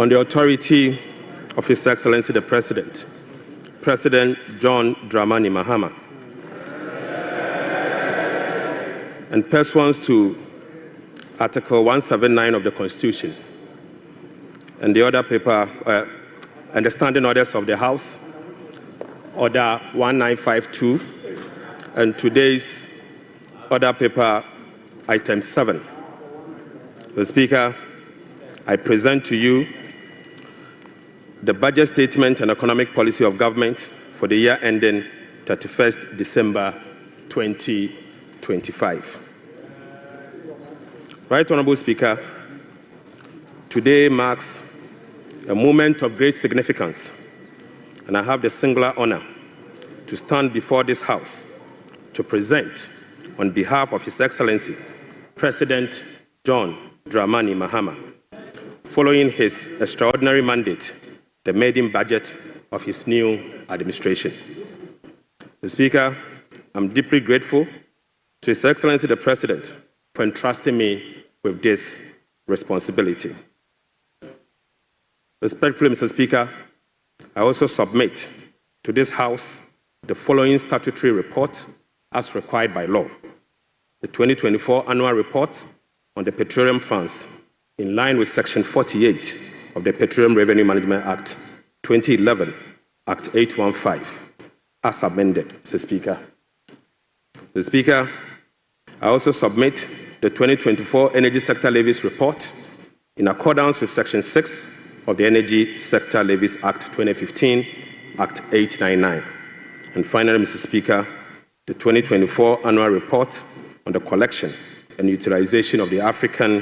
on the authority of His Excellency the President, President John Dramani Mahama, and pursuant to Article 179 of the Constitution, and the other paper, and the standing orders of the House, Order 1952, and today's order paper, Item 7. Mr. Speaker, I present to you the budget statement and economic policy of government for the year ending 31st December 2025. Right Honorable Speaker, today marks a moment of great significance, and I have the singular honor to stand before this House to present, on behalf of His Excellency, President John Dramani Mahama, following his extraordinary mandate, the maiden budget of his new administration. Mr. Speaker, I'm deeply grateful to His Excellency the President for entrusting me with this responsibility. Respectfully, Mr. Speaker, I also submit to this House the following statutory report as required by law. The 2024 Annual Report on the Petroleum Funds, in line with Section 48 of the Petroleum Revenue Management Act 2011, Act 815, as amended, Mr. Speaker. Mr. Speaker, I also submit the 2024 Energy Sector Levies Report in accordance with Section 6 of the Energy Sector Levies Act 2015, Act 899. And finally, Mr. Speaker, the 2024 Annual Report on the collection and utilization of the African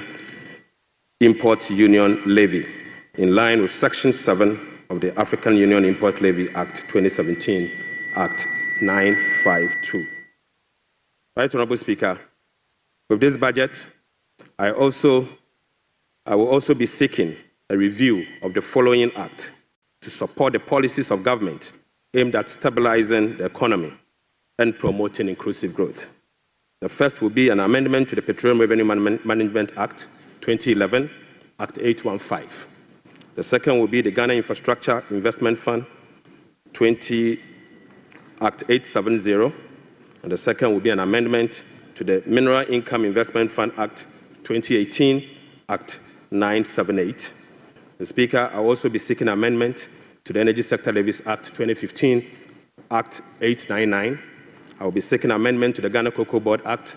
Import Union Levy, in line with Section 7 of the African Union Import Levy Act 2017, Act 952. Right Honorable Speaker, with this budget, I will also be seeking a review of the following act to support the policies of government aimed at stabilizing the economy and promoting inclusive growth. The first will be an amendment to the Petroleum Revenue Management Act 2011, Act 815. The second will be the Ghana Infrastructure Investment Fund Act 870, and the second will be an amendment to the Mineral Income Investment Fund Act 2018, Act 978. The Speaker, I will also be seeking amendment to the Energy Sector Levies Act 2015, Act 899. I will be seeking amendment to the Ghana Cocoa Board Act,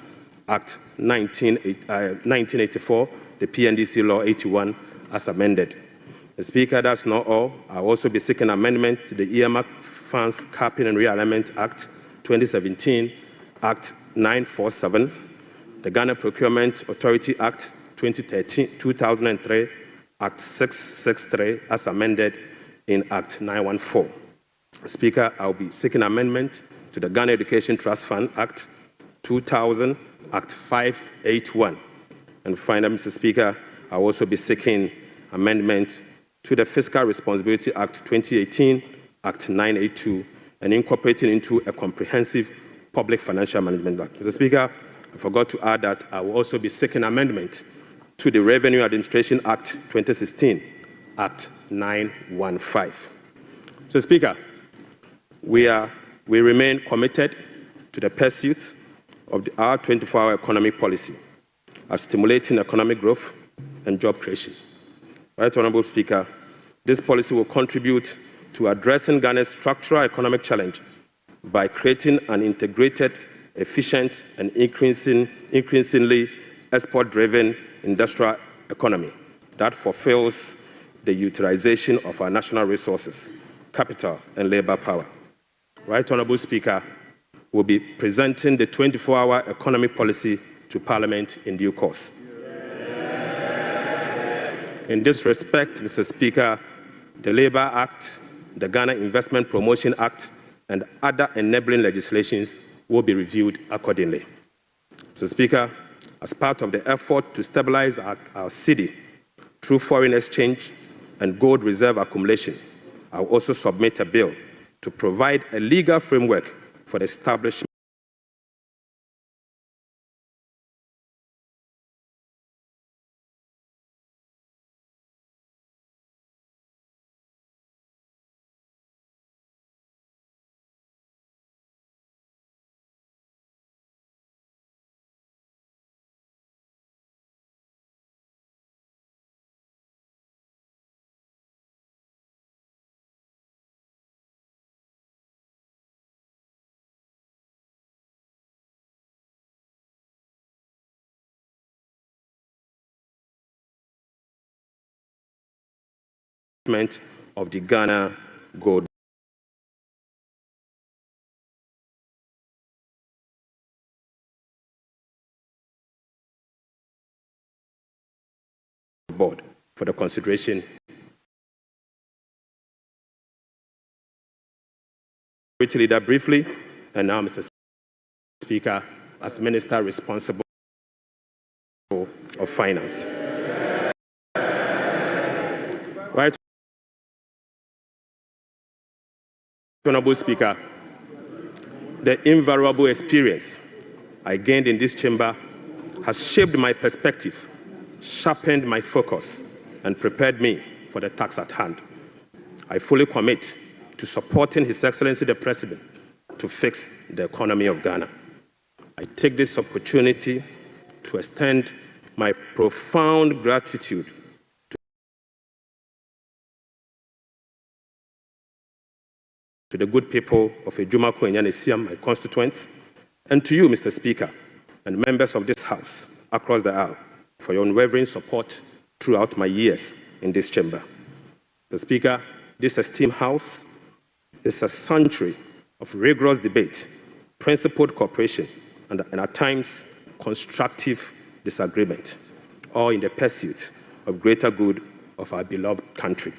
Act 1984, the PNDC Law 81, as amended. The Speaker, that's not all. I will also be seeking amendment to the Earmark Funds Capping and Realignment Act 2017, Act 947, the Ghana Procurement Authority Act 2003, Act 663, as amended in Act 914. Speaker, I will be seeking amendment to the Ghana Education Trust Fund Act 2000, Act 581. And finally, Mr. Speaker, I will also be seeking amendment to the Fiscal Responsibility Act 2018, Act 982, and incorporating into a comprehensive public financial management act. Mr. Speaker, I forgot to add that I will also be seeking amendment to the Revenue Administration Act 2016, Act 915. So, Speaker, we remain committed to the pursuit of our 24-hour economic policy of stimulating economic growth and job creation. Right Honorable Speaker, this policy will contribute to addressing Ghana's structural economic challenge by creating an integrated, efficient, and increasingly export-driven industrial economy that fulfills the utilization of our national resources, capital, and labor power. Right Honorable Speaker, will be presenting the 24-hour economic policy to Parliament in due course. In this respect, Mr. Speaker, the Labour Act, the Ghana Investment Promotion Act, and other enabling legislations will be reviewed accordingly. Mr. Speaker, as part of the effort to stabilize our cedi through foreign exchange and gold reserve accumulation, I will also submit a bill to provide a legal framework for the establishment of the Ghana Gold Board for the consideration. Leader briefly, and now, Mr. Speaker, as Minister responsible of Finance. Right, Honorable Speaker, the invaluable experience I gained in this chamber has shaped my perspective, sharpened my focus, and prepared me for the task at hand. I fully commit to supporting His Excellency the President to fix the economy of Ghana. I take this opportunity to extend my profound gratitude to the good people of Ejumako and Yanesiam, my constituents, and to you, Mr. Speaker, and members of this House across the aisle for your unwavering support throughout my years in this chamber. Mr. Speaker, this esteemed House is a century of rigorous debate, principled cooperation, and at times constructive disagreement, all in the pursuit of greater good of our beloved country.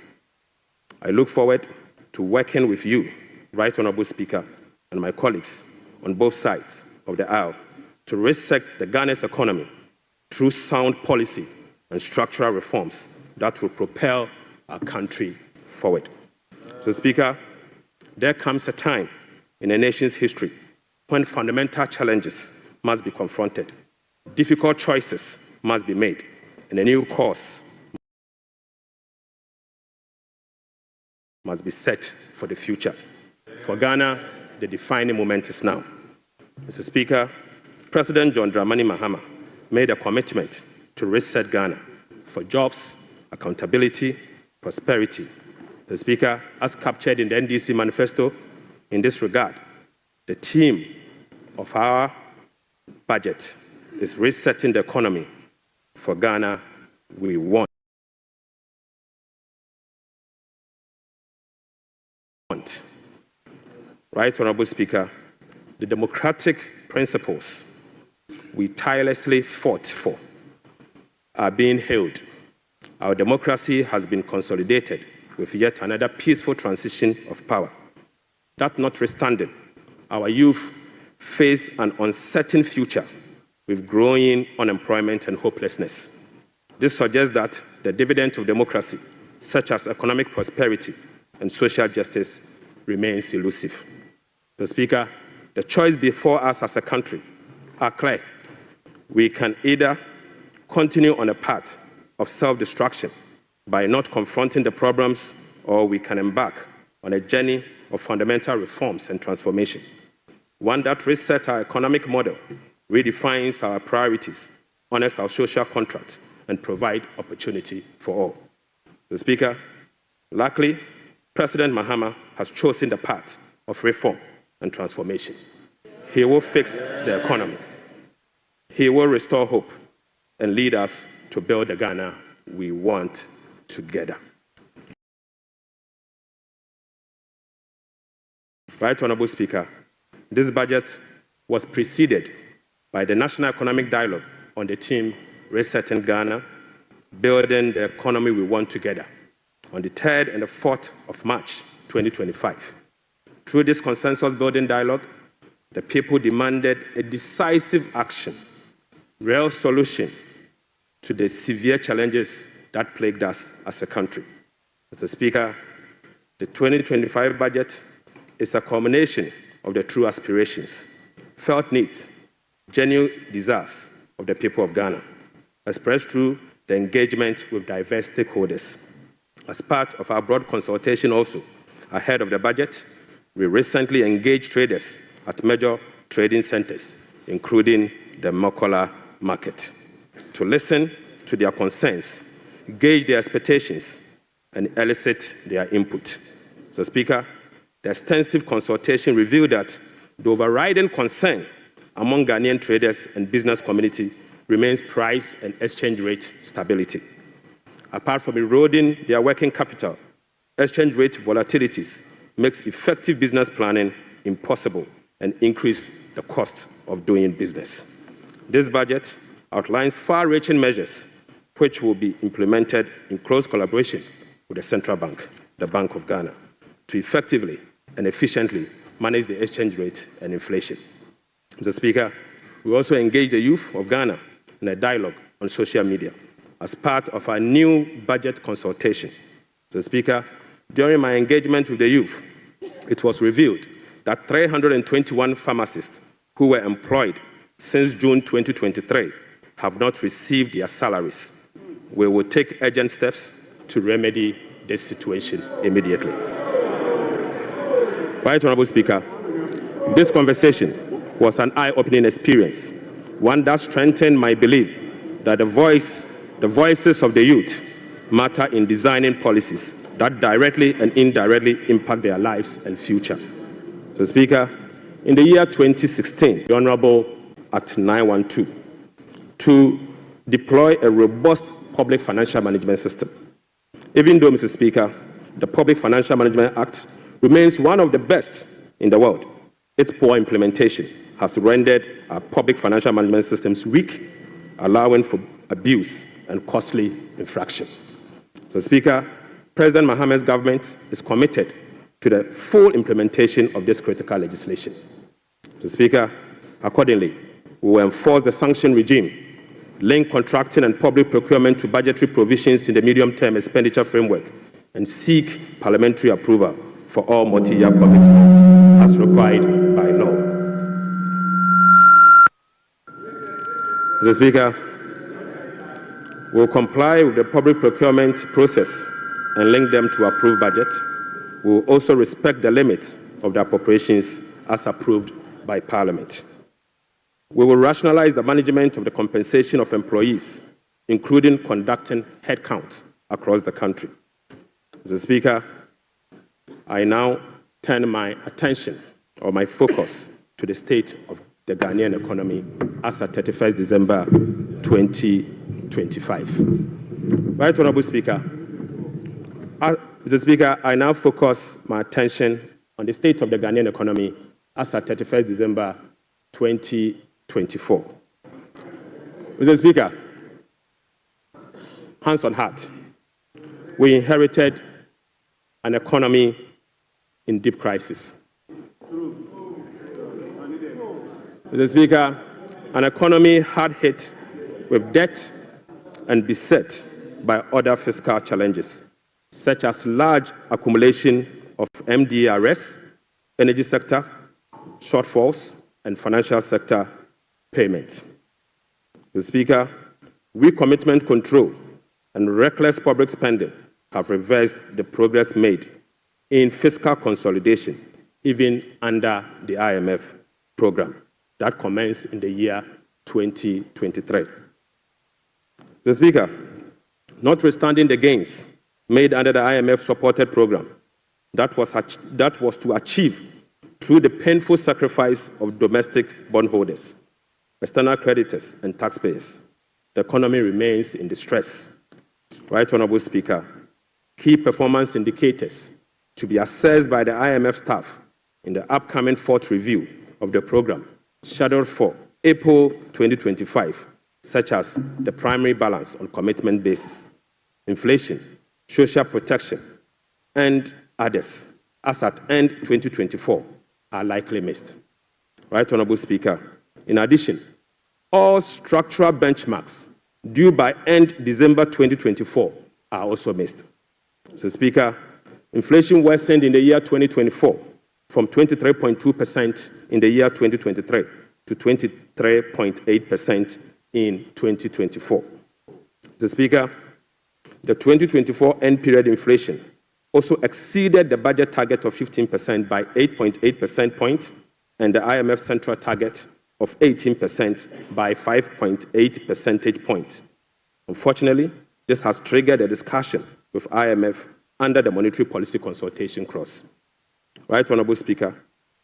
I look forward to working with you, Right Honorable Speaker, and my colleagues on both sides of the aisle to reset the Ghana's economy through sound policy and structural reforms that will propel our country forward. Mr. Speaker, there comes a time in a nation's history when fundamental challenges must be confronted, difficult choices must be made, and a new course must be set for the future. For Ghana, the defining moment is now. Mr. Speaker, President John Dramani Mahama made a commitment to reset Ghana for jobs, accountability, prosperity. The Speaker, as captured in the NDC manifesto, in this regard, the theme of our budget is resetting the economy. For Ghana, we want. Right Honorable Speaker, the democratic principles we tirelessly fought for are being held. Our democracy has been consolidated with yet another peaceful transition of power. That notwithstanding, our youth face an uncertain future with growing unemployment and hopelessness. This suggests that the dividend of democracy, such as economic prosperity and social justice, remains elusive. Mr. Speaker, the choice before us as a country are clear. We can either continue on a path of self-destruction by not confronting the problems, or we can embark on a journey of fundamental reforms and transformation, one that resets our economic model, redefines our priorities, honors our social contract, and provides opportunity for all. Mr. Speaker, luckily, President Mahama has chosen the path of reform and transformation. He will fix the economy. He will restore hope and lead us to build the Ghana we want together. Right Honorable Speaker, this budget was preceded by the National Economic Dialogue on the theme Resetting Ghana, Building the Economy We Want Together, on the 3rd and the 4th of March 2025. Through this consensus-building dialogue, the people demanded a decisive action, real solution to the severe challenges that plagued us as a country. Mr. Speaker, the 2025 budget is a culmination of the true aspirations, felt needs, genuine desires of the people of Ghana, expressed through the engagement with diverse stakeholders. As part of our broad consultation also, ahead of the budget, we recently engaged traders at major trading centers, including the Mokola market, to listen to their concerns, gauge their expectations, and elicit their input. Mr. Speaker, the extensive consultation revealed that the overriding concern among Ghanaian traders and business community remains price and exchange rate stability. Apart from eroding their working capital exchange rate volatilities makes effective business planning impossible and increase the cost of doing business. This budget outlines far-reaching measures which will be implemented in close collaboration with the Central Bank, the Bank of Ghana, to effectively and efficiently manage the exchange rate and inflation. Mr. Speaker, we also engage the youth of Ghana in a dialogue on social media as part of our new budget consultation. Mr. Speaker, during my engagement with the youth, it was revealed that 321 pharmacists who were employed since June 2023 have not received their salaries. We will take urgent steps to remedy this situation immediately. Right Honorable Speaker, this conversation was an eye-opening experience, one that strengthened my belief that the voices of the youth matter in designing policies that directly and indirectly impact their lives and future. So, Speaker, in the year 2016, the Honorable Act 912 to deploy a robust public financial management system. Even though, Mr. Speaker, the Public Financial Management Act remains one of the best in the world, its poor implementation has rendered our public financial management systems weak, allowing for abuse and costly infraction. So, Speaker, President Mohammed's government is committed to the full implementation of this critical legislation. So, Speaker, accordingly, we will enforce the sanction regime, link contracting and public procurement to budgetary provisions in the medium-term expenditure framework, and seek parliamentary approval for all multi-year commitments as required by law. Mr. Speaker, we will comply with the public procurement process and link them to approved budget. We will also respect the limits of the appropriations as approved by Parliament. We will rationalize the management of the compensation of employees, including conducting headcount across the country. Mr. Speaker, I now turn my attention or my focus to the state of the Ghanaian economy as at 31st December 2025. Right Honorable Speaker, Mr. Speaker, I now focus my attention on the state of the Ghanaian economy as at 31st December 2024. Mr. Speaker, hands on heart, we inherited an economy in deep crisis. Mr. Speaker, an economy hard hit with debt and beset by other fiscal challenges, such as large accumulation of MDRS, energy sector shortfalls, and financial sector payments. Mr. Speaker, weak commitment control and reckless public spending have reversed the progress made in fiscal consolidation, even under the IMF program that commenced in the year 2023. Mr. Speaker, notwithstanding the gains made under the IMF-supported program that was to achieve through the painful sacrifice of domestic bondholders, external creditors, and taxpayers, the economy remains in distress. Right Honorable Speaker, key performance indicators to be assessed by the IMF staff in the upcoming fourth review of the program, scheduled for April 2025, such as the primary balance on commitment basis, inflation, social protection, and others, as at end 2024, are likely missed. Right Honorable Speaker, in addition, all structural benchmarks due by end December 2024 are also missed. So, Speaker, inflation worsened in the year 2024 from 23.2% in the year 2023 to 23.8% in 2024. So, Speaker, the 2024 end period inflation also exceeded the budget target of 15% by 8.8 percentage points and the IMF central target of 18% by 5.8 percentage points. Unfortunately, this has triggered a discussion with IMF under the monetary policy consultation clause. Right Honorable Speaker,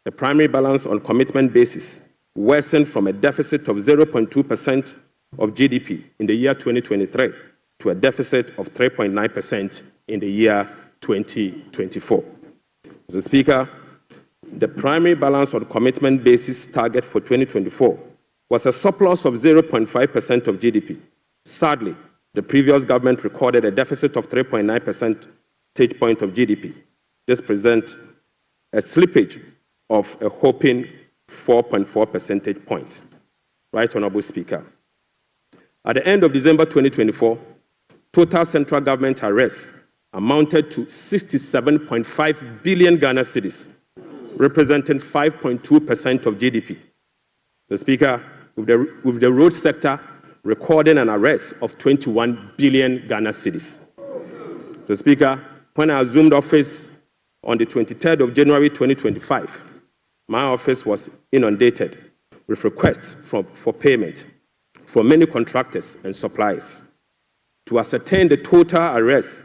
the primary balance on commitment basis worsened from a deficit of 0.2% of GDP in the year 2023 to a deficit of 3.9% in the year 2024. Mr. Speaker, the primary balance on commitment basis target for 2024 was a surplus of 0.5% of GDP. Sadly, the previous government recorded a deficit of 3.9 percentage point of GDP. This presents a slippage of a whopping 4.4 percentage point. Right Honorable Speaker. At the end of December 2024, total central government arrests amounted to 67.5 billion Ghana cedis, representing 5.2% of GDP. The Speaker, with the road sector recording an arrest of 21 billion Ghana cedis. The Speaker, when I assumed office on the 23rd of January 2025, my office was inundated with requests for payment from many contractors and suppliers. To ascertain the total arrests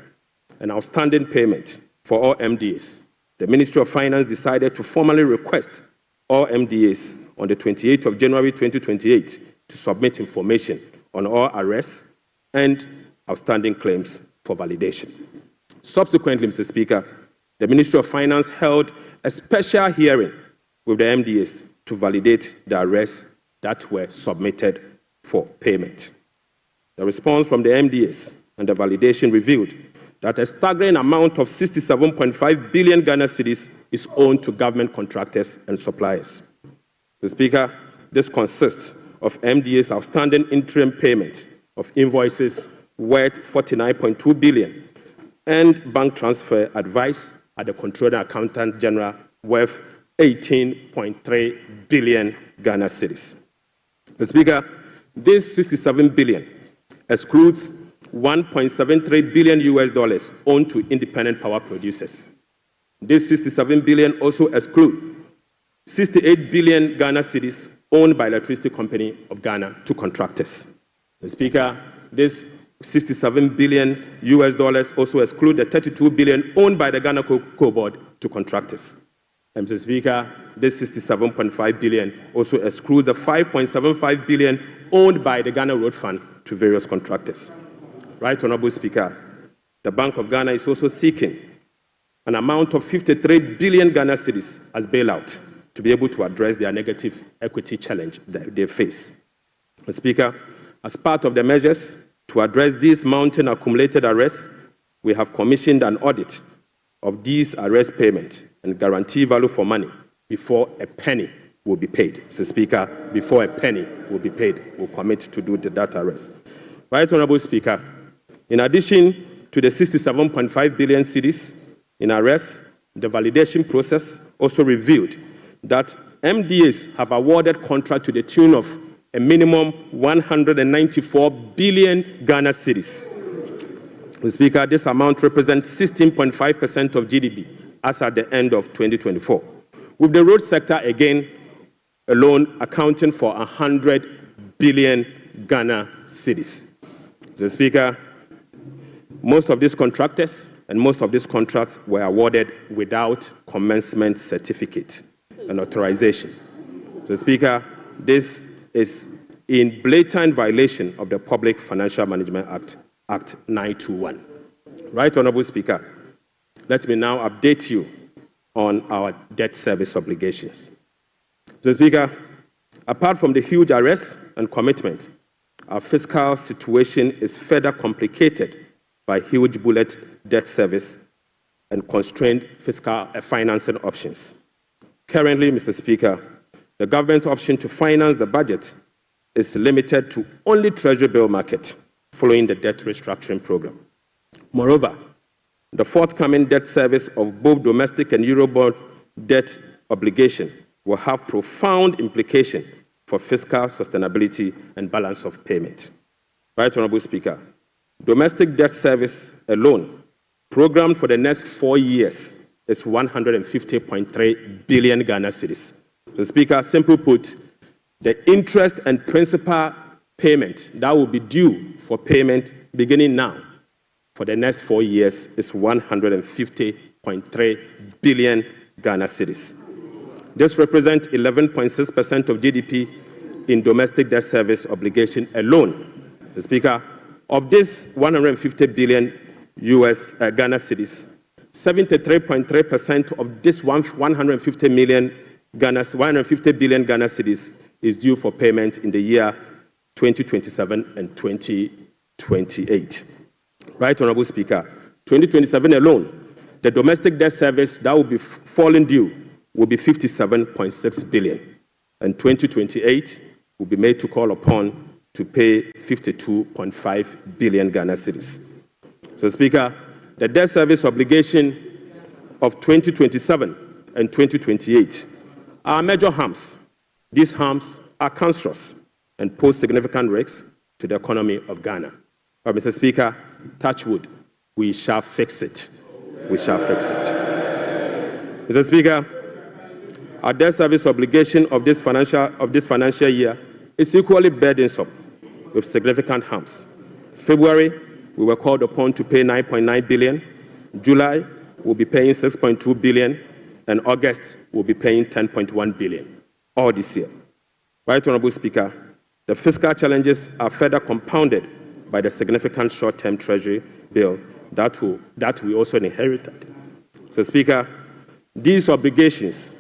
and outstanding payment for all MDAs, the Ministry of Finance decided to formally request all MDAs on the 28th of January 2028 to submit information on all arrests and outstanding claims for validation. Subsequently, Mr. Speaker, the Ministry of Finance held a special hearing with the MDAs to validate the arrests that were submitted for payment. The response from the MDAs and the validation revealed that a staggering amount of 67.5 billion Ghana cedis is owed to government contractors and suppliers. The Speaker, this consists of MDA's outstanding interim payment of invoices worth 49.2 billion and bank transfer advice at the Controller Accountant General worth 18.3 billion Ghana cedis. The Speaker, this 67 billion excludes 1.73 billion US owed to independent power producers. This 67 billion also excludes 68 billion Ghana cedis owned by Electricity Company of Ghana to contractors. The Speaker, this 67 billion US also exclude the 32 billion owned by the Ghana Cocoa Board to contractors. And Mr. Speaker, this 67.5 billion also excludes the 5.75 billion owned by the Ghana Road Fund to various contractors. Right Honorable Speaker, the Bank of Ghana is also seeking an amount of 53 billion Ghana cedis as bailout to be able to address their negative equity challenge that they face. Mr. Speaker, as part of the measures to address these mounting accumulated arrests, we have commissioned an audit of these arrest payments and guarantee value for money before a penny will be paid. Mr. Speaker, before a penny will be paid, we'll commit to do that arrest. Right Honorable Speaker, in addition to the 67.5 billion cedis in arrests, the validation process also revealed that MDAs have awarded contract to the tune of a minimum 194 billion Ghana cedis. Mr. Speaker, this amount represents 16.5% of GDP as at the end of 2024, with the road sector again alone accounting for 100 billion Ghana cedis. Mr. Speaker, most of these contractors and most of these contracts were awarded without commencement certificate and authorization. Mr. Speaker, this is in blatant violation of the Public Financial Management Act 921. Right Honorable Speaker, let me now update you on our debt service obligations. Mr. Speaker, apart from the huge arrests and commitment, our fiscal situation is further complicated by huge bullet debt service and constrained fiscal financing options. Currently, Mr. Speaker, the government option to finance the budget is limited to only Treasury bill market following the debt restructuring program. Moreover, the forthcoming debt service of both domestic and Eurobond debt obligation will have profound implications for fiscal sustainability and balance of payment. Right Honorable Speaker, domestic debt service alone, programmed for the next 4 years, is 150.3 billion Ghana cedis. So, Speaker, simply put, the interest and principal payment that will be due for payment beginning now for the next 4 years is 150.3 billion Ghana cedis. This represents 11.6% of GDP in domestic debt service obligation alone. The Speaker, of this 150 billion Ghana cedis, 73.3% of this 150 billion Ghana cedis is due for payment in the year 2027 and 2028. Right, Honorable Speaker, 2027 alone, the domestic debt service that will be falling due will be 57.6 billion, and 2028 will be made to call upon to pay 52.5 billion Ghana cedis. So, Speaker, the debt service obligation of 2027 and 2028 are major harms. These harms are cancerous and pose significant risks to the economy of Ghana. But, Mr. Speaker, touch wood, we shall fix it. We shall fix it. Mr. Speaker, our debt service obligation of this financial year is equally burdensome with significant harms. February, we were called upon to pay 9.9 billion. July, we'll be paying 6.2 billion. And August, we'll be paying 10.1 billion, all this year. Right, Honorable Speaker, the fiscal challenges are further compounded by the significant short-term treasury bill that we also inherited. So, Speaker, these obligations,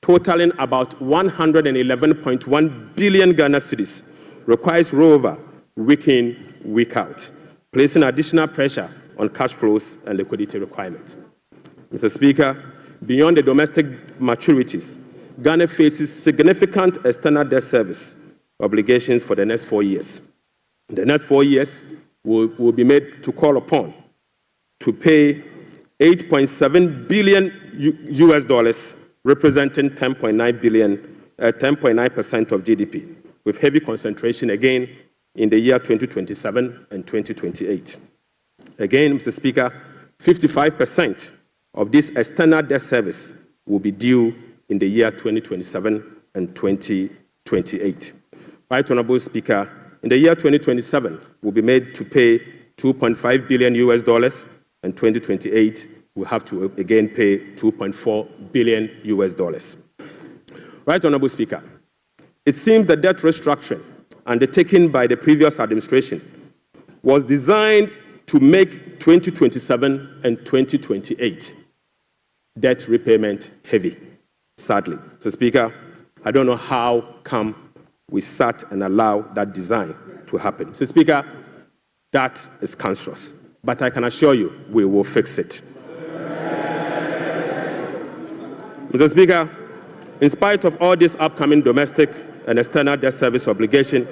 totaling about 111.1 billion Ghana cedis, requires rollover week in, week out, placing additional pressure on cash flows and liquidity requirements. Mr. Speaker, beyond the domestic maturities, Ghana faces significant external debt service obligations for the next 4 years. The next 4 years will be made to call upon to pay $8.7 billion US dollars, representing 10.9% of GDP, with heavy concentration again in the year 2027 and 2028. Again, Mr. Speaker, 55% of this external debt service will be due in the year 2027 and 2028. Right, Honorable Speaker, in the year 2027, we'll be made to pay $2.5 billion US dollars, and 2028, we'll have to again pay $2.4 billion US dollars. Right, Honorable Speaker, it seems the debt restructuring undertaken by the previous administration was designed to make 2027 and 2028 debt repayment heavy, sadly. So, Speaker, I don't know how come we sat and allowed that design to happen. So, Speaker, that is cancerous. But I can assure you, we will fix it. Mr. Speaker, in spite of all this upcoming domestic and external debt service obligation,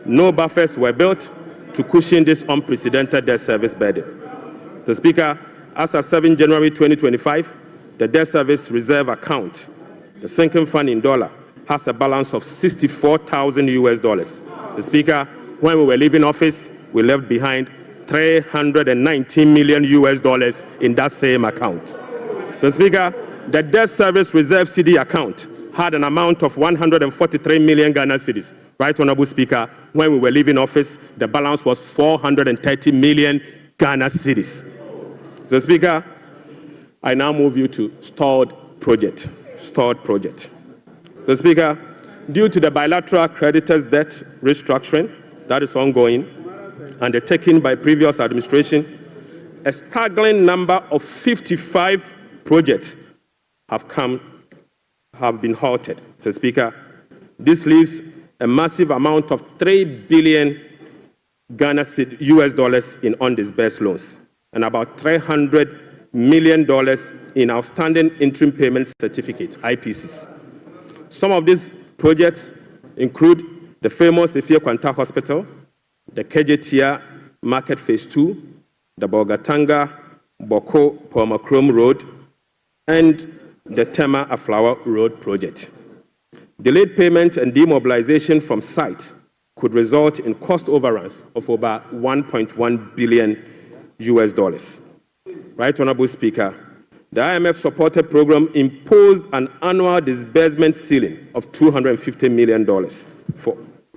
no buffers were built to cushion this unprecedented debt service burden. Mr. Speaker, as of 7 January 2025, the debt service reserve account, the sinking fund in dollar, has a balance of $64,000 US dollars. Mr. Speaker, when we were leaving office, we left behind $319 million US dollars in that same account. Mr. Speaker, the debt service reserve CD account had an amount of 143 million Ghana cedis. Right, Honorable Speaker, when we were leaving office, the balance was 430 million Ghana cedis. Mr. Speaker, I now move you to stalled project. Mr. Speaker, due to the bilateral creditors' debt restructuring that is ongoing, undertaken by previous administration, a staggering number of 55 projects have been halted. Mr. Speaker, this leaves a massive amount of 3 billion Ghana US dollars in undisbursed loans and about $300 million in outstanding interim payment certificates, IPCs. Some of these projects include the famous Efie Kwanta Hospital, the Kejetia Market Phase 2, the Bolgatanga Boko Pomakrom Road, and the Tema Aflawa Road project. Delayed payment and demobilization from site could result in cost overruns of over 1.1 billion US dollars. Right, Honorable Speaker, the IMF-supported program imposed an annual disbursement ceiling of $250 million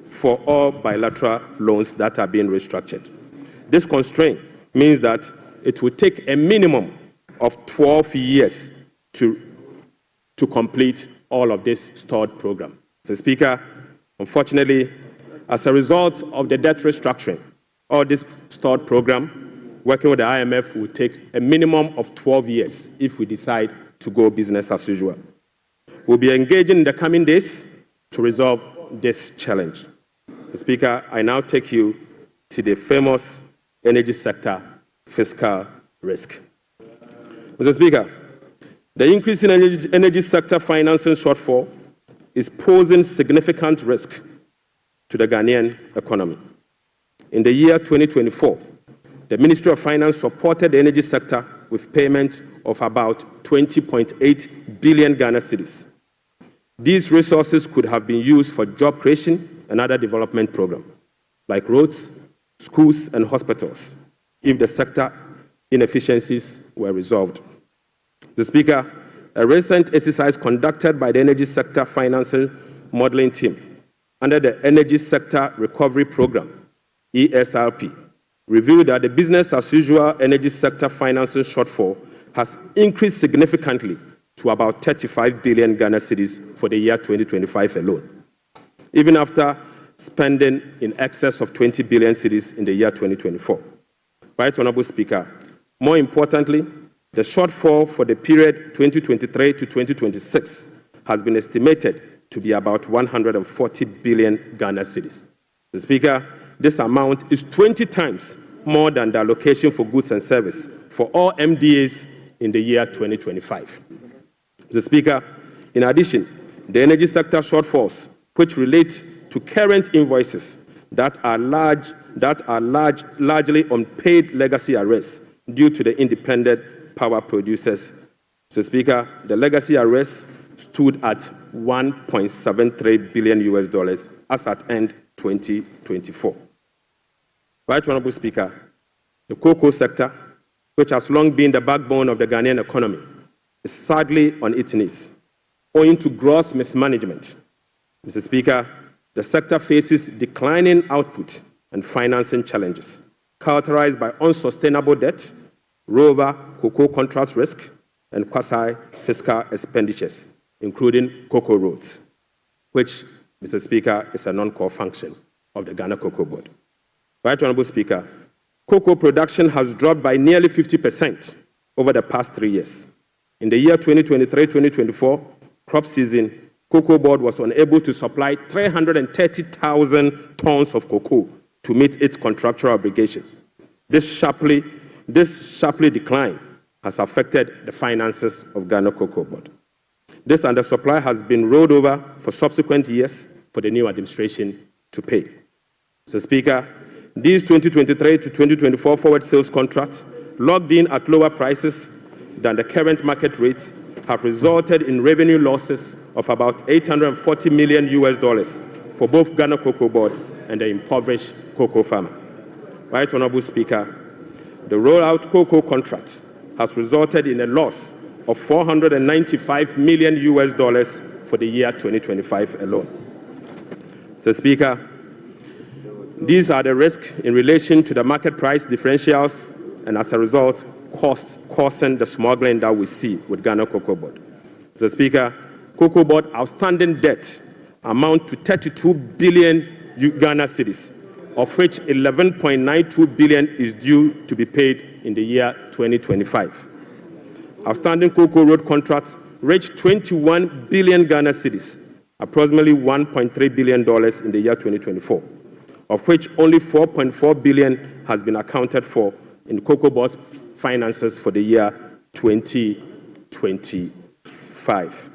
for all bilateral loans that are being restructured. This constraint means that it will take a minimum of 12 years to complete all of this stalled program. So, Speaker, unfortunately, as a result of the debt restructuring or this stalled program, working with the IMF will take a minimum of 12 years if we decide to go business as usual. We'll be engaging in the coming days to resolve this challenge. Mr. Speaker, I now take you to the famous energy sector fiscal risk. Mr. Speaker, the increase in energy sector financing shortfall is posing significant risk to the Ghanaian economy. In the year 2024, the Ministry of Finance supported the energy sector with payment of about 20.8 billion Ghana cedis. These resources could have been used for job creation and other development programs, like roads, schools, and hospitals, if the sector inefficiencies were resolved. Mr. Speaker, a recent exercise conducted by the Energy Sector Financial Modeling Team under the Energy Sector Recovery Program, ESRP, revealed that the business-as-usual energy sector financing shortfall has increased significantly to about 35 billion Ghana cedis for the year 2025 alone, even after spending in excess of 20 billion cedis in the year 2024. Right, Honorable Speaker, more importantly, the shortfall for the period 2023 to 2026 has been estimated to be about 140 billion Ghana cedis. Mr. Speaker, this amount is 20 times more than the allocation for goods and service for all MDAs in the year 2025. Mr. Speaker, in addition, the energy sector shortfalls, which relate to current invoices that are largely unpaid legacy arrests due to the independent power producers. Mr. Speaker, the legacy arrests stood at $1.73 billion as at end 2024. Right, Honorable Speaker, the cocoa sector, which has long been the backbone of the Ghanaian economy, is sadly on its knees, owing to gross mismanagement. Mr. Speaker, the sector faces declining output and financing challenges, characterized by unsustainable debt, rover cocoa contract risk, and quasi-fiscal expenditures, including cocoa roads, which, Mr. Speaker, is a non-core function of the Ghana Cocoa Board. Right, Honorable Speaker, cocoa production has dropped by nearly 50% over the past 3 years. In the year 2023-2024 crop season, Cocoa Board was unable to supply 330,000 tons of cocoa to meet its contractual obligation. This sharply decline has affected the finances of Ghana Cocoa Board. This undersupply has been rolled over for subsequent years for the new administration to pay. Mr. Speaker, these 2023 to 2024 forward sales contracts, locked in at lower prices than the current market rates, have resulted in revenue losses of about $840 million for both Ghana Cocoa Board and the impoverished cocoa farmer. Right, Honorable Speaker, the rollout cocoa contract has resulted in a loss of $495 million for the year 2025 alone. Mr. Speaker, these are the risks in relation to the market price differentials and, as a result, costs causing the smuggling that we see with Ghana Cocoa Board. Mr. Speaker, Cocoa Board outstanding debt amount to 32 billion Ghana cedis, of which 11.92 billion is due to be paid in the year 2025. Outstanding cocoa road contracts reached 21 billion Ghana cedis, approximately $1.3 billion in the year 2024, of which only 4.4 billion has been accounted for in Cocoa Board's finances for the year 2025.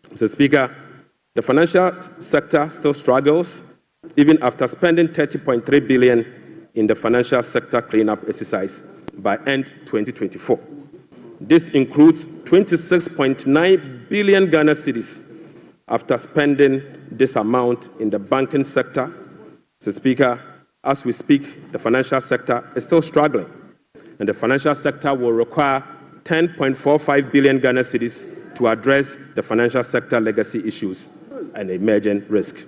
Mr. Speaker, the financial sector still struggles, even after spending 30.3 billion in the financial sector cleanup exercise by end 2024. This includes 26.9 billion Ghana cedis after spending this amount in the banking sector. Mr. Speaker, as we speak, the financial sector is still struggling, and the financial sector will require 10.45 billion Ghana cedis to address the financial sector legacy issues and emerging risk.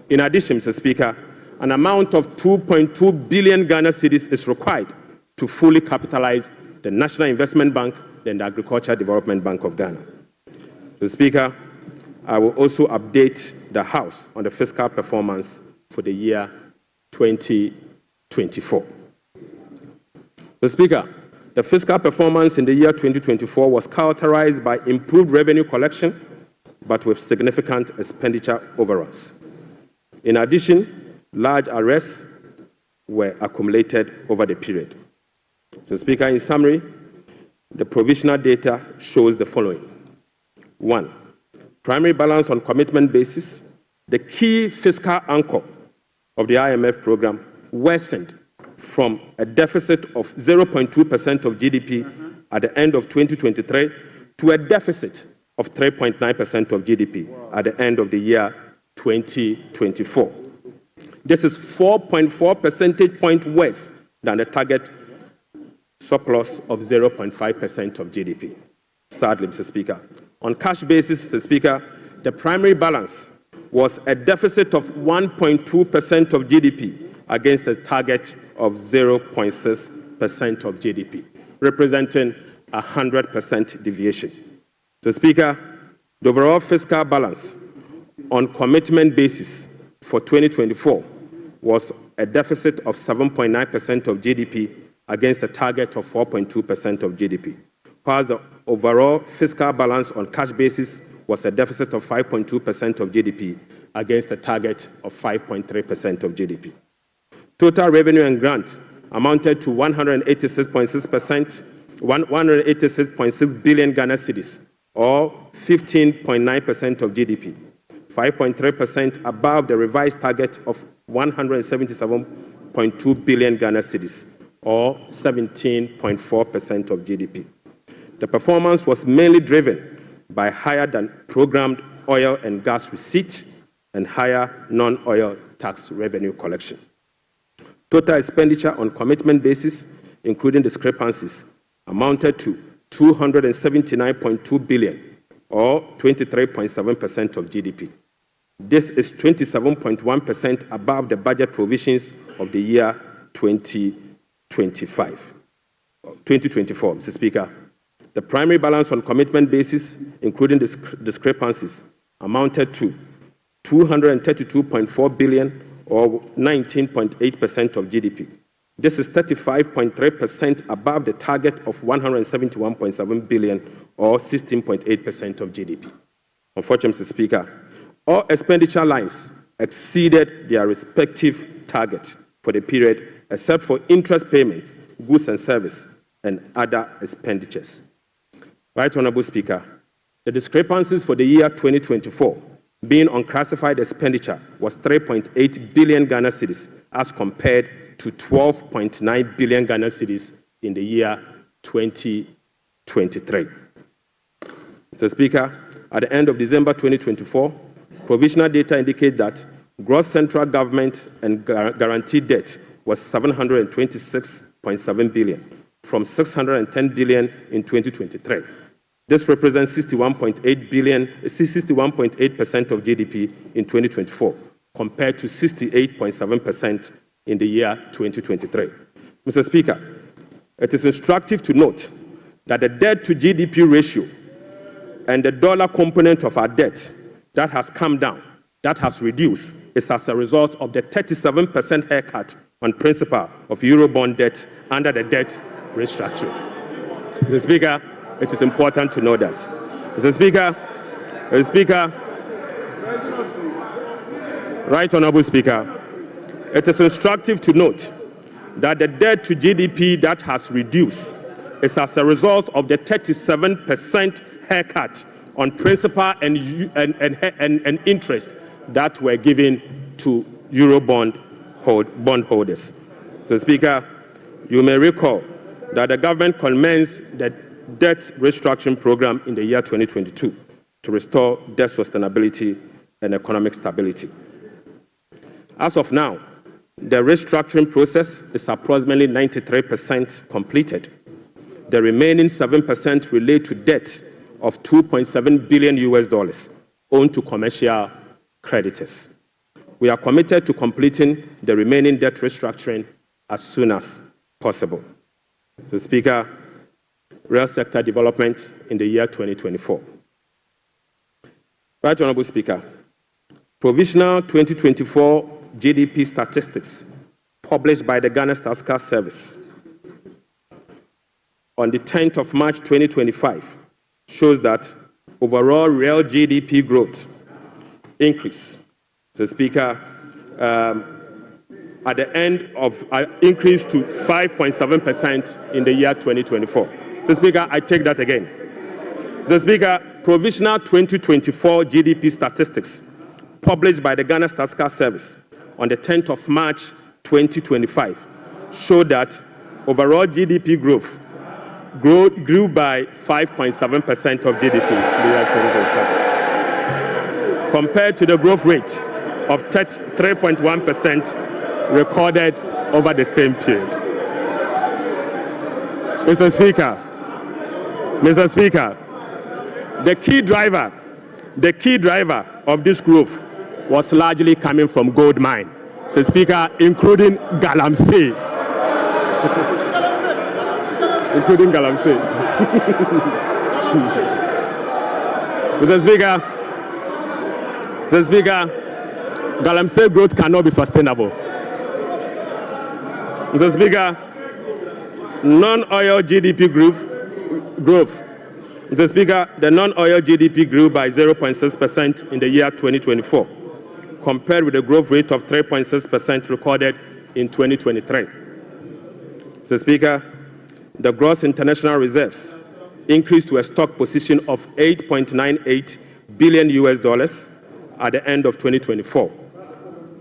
In addition, Mr. Speaker, an amount of 2.2 billion Ghana cedis is required to fully capitalize the National Investment Bank and the Agricultural Development Bank of Ghana. Mr. Speaker, I will also update the House on the fiscal performance for the year 2024. Mr. Speaker, the fiscal performance in the year 2024 was characterized by improved revenue collection, but with significant expenditure overruns. In addition, large arrests were accumulated over the period. Mr. Speaker, in summary, the provisional data shows the following. 1. Primary balance on commitment basis, the key fiscal anchor of the IMF program, worsened from a deficit of 0.2% of GDP at the end of 2023 to a deficit of 3.9% of GDP at the end of the year 2024. This is 4.4 percentage points worse than the target surplus of 0.5% of GDP. Sadly, Mr. Speaker. On cash basis, Mr. Speaker, the primary balance was a deficit of 1.2% of GDP against a target of 0.6% of GDP, representing a 100% deviation. Mr. Speaker, the overall fiscal balance on commitment basis for 2024 was a deficit of 7.9% of GDP against a target of 4.2% of GDP, while the overall fiscal balance on cash basis was a deficit of 5.2% of GDP against a target of 5.3% of GDP. Total revenue and grant amounted to 186.6 billion Ghana cedis, or 15.9% of GDP, 5.3% above the revised target of 177.2 billion Ghana cedis, or 17.4% of GDP. The performance was mainly driven by higher than programmed oil and gas receipt and higher non-oil tax revenue collection. Total expenditure on commitment basis, including discrepancies, amounted to 279.2 billion, or 23.7% of GDP. This is 27.1% above the budget provisions of the year 2024, Mr. Speaker. The primary balance on commitment basis, including discrepancies, amounted to 232.4 billion, or 19.8% of GDP. This is 35.3% above the target of 171.7 billion, or 16.8% of GDP. Unfortunately, Mr. Speaker, all expenditure lines exceeded their respective target for the period, except for interest payments, goods and service, and other expenditures. Right Honorable Speaker, the discrepancies for the year 2024 being unclassified expenditure was 3.8 billion Ghana cedis as compared to 12.9 billion Ghana cedis in the year 2023. Mr. Speaker, at the end of December 2024, provisional data indicate that gross central government and guaranteed debt was 726.7 billion from 610 billion in 2023. This represents 61.8% of GDP in 2024, compared to 68.7% in the year 2023. Mr. Speaker, it is instructive to note that the debt to GDP ratio and the dollar component of our debt that has come down, that has reduced, is as a result of the 37% haircut on principal of Eurobond debt under the debt restructuring. Mr. Speaker, it is important to know that. Mr. Speaker, Right Honorable Speaker, it is instructive to note that the debt to GDP that has reduced is as a result of the 37% haircut on principal and interest that were given to Eurobond bondholders. So, Speaker, you may recall that the government commenced the debt restructuring program in the year 2022 to restore debt sustainability and economic stability. As of now, the restructuring process is approximately 93% completed. The remaining 7% relate to debt of $2.7 billion owed to commercial creditors. We are committed to completing the remaining debt restructuring as soon as possible. So, Speaker, real sector development in the year 2024. Right Honorable Speaker, provisional 2024 GDP statistics published by the Ghana Statistical Service on the 10th of March 2025 shows that overall real GDP growth increase. So, Speaker, at the end of increased to 5.7% in the year 2024. So, Speaker, I take that again. So, Speaker, provisional 2024 GDP statistics published by the Ghana Statistical Service on the 10th of March 2025 show that overall GDP growth grew by 5.7% of GDP in the year 2027, compared to the growth rate of 3.1% recorded over the same period. Mr. Speaker, the key driver of this growth was largely coming from gold mine. Mr. Speaker, including Galamsey. Including Galamsey. Mr. Speaker, Galamsey growth cannot be sustainable. Mr. Speaker, non-oil GDP growth. Mr. Speaker, the non-oil GDP grew by 0.6% in the year 2024, compared with the growth rate of 3.6% recorded in 2023. Mr. Speaker, the gross international reserves increased to a stock position of $8.98 billion at the end of 2024,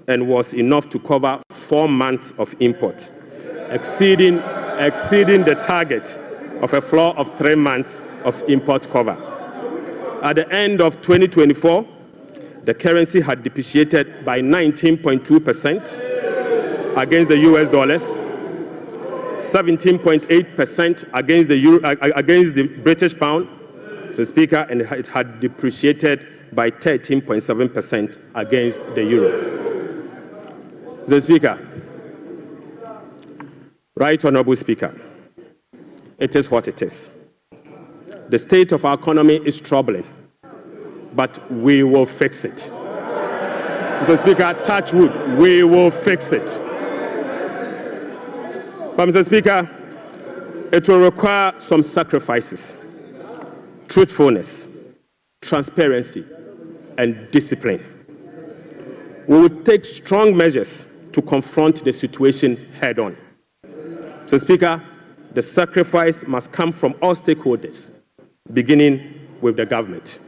and was enough to cover 4 months of imports, exceeding the target of a floor of 3 months of import cover. At the end of 2024, the currency had depreciated by 19.2% against the US dollars, 17.8% against the euro, against the British pound, so Speaker, and it had depreciated by 13.7% against the euro. The Speaker, Right Honourable Speaker, it is what it is. The state of our economy is troubling, but we will fix it. Mr. Speaker, touch wood, we will fix it. But Mr. Speaker, it will require some sacrifices, truthfulness, transparency, and discipline. We will take strong measures to confront the situation head-on. So, Speaker, the sacrifice must come from all stakeholders, beginning with the government.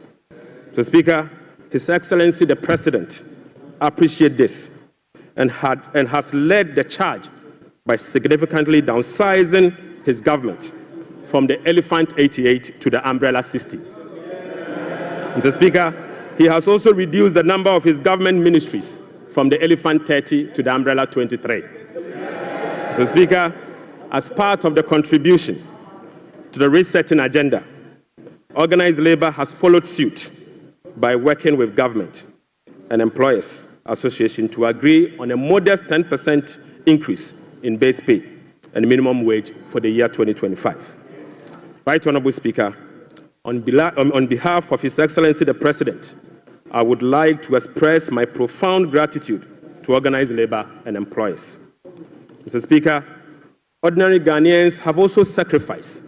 So, Speaker, His Excellency the President appreciates this and has led the charge by significantly downsizing his government from the Elephant 88 to the Umbrella 60. Mr. Speaker, he has also reduced the number of his government ministries from the Elephant 30 to the Umbrella 23. Mr. Speaker, as part of the contribution to the resetting agenda, organized labor has followed suit by working with government and employers association to agree on a modest 10% increase in base pay and minimum wage for the year 2025. Right Honourable Speaker, on behalf of His Excellency the President, I would like to express my profound gratitude to organized labor and employers. Mr. Speaker, ordinary Ghanaians have also sacrificed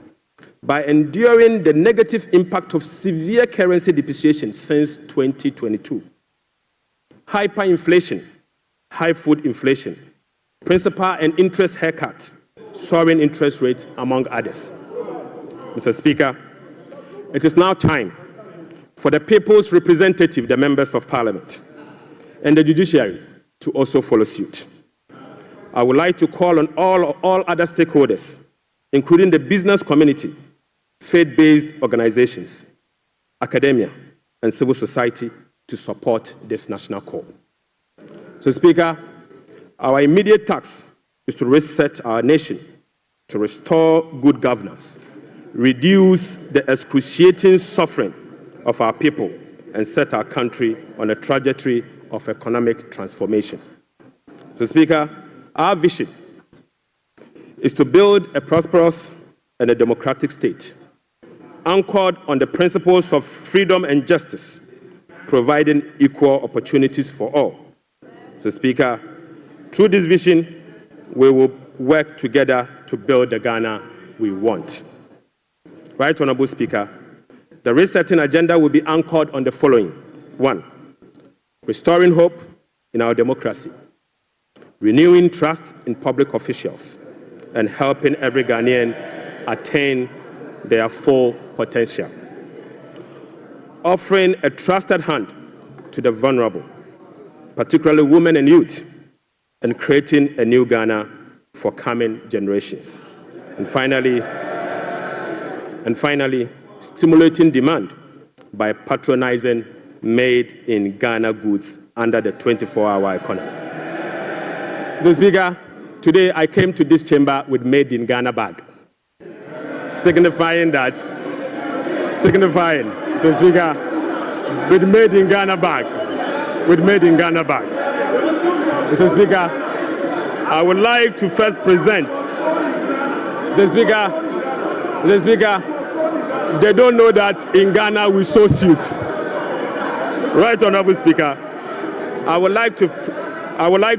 by enduring the negative impact of severe currency depreciation since 2022. Hyperinflation, high food inflation, principal and interest haircuts, soaring interest rates, among others. Mr. Speaker, it is now time for the people's representative, the members of Parliament, and the judiciary to also follow suit. I would like to call on all other stakeholders, including the business community, faith-based organizations, academia, and civil society to support this national call. So, Speaker, our immediate task is to reset our nation, to restore good governance, reduce the excruciating suffering of our people, and set our country on a trajectory of economic transformation. So, Speaker, our vision is to build a prosperous and a democratic state, anchored on the principles of freedom and justice, providing equal opportunities for all. So, Speaker, through this vision, we will work together to build the Ghana we want. Right Honorable Speaker, the resetting agenda will be anchored on the following. 1. Restoring hope in our democracy, renewing trust in public officials, and helping every Ghanaian attain their full potential. Offering a trusted hand to the vulnerable, particularly women and youth, and creating a new Ghana for coming generations. And finally, stimulating demand by patronizing made-in-Ghana goods under the 24-hour economy. Mr. Speaker, today I came to this chamber with made-in-Ghana bag, signifying, Mr. Speaker, with made-in-Ghana bag, Mr. Speaker, I would like to first present, Mr. Speaker, they don't know that in Ghana we sew suit. Right, Honorable Speaker, I would like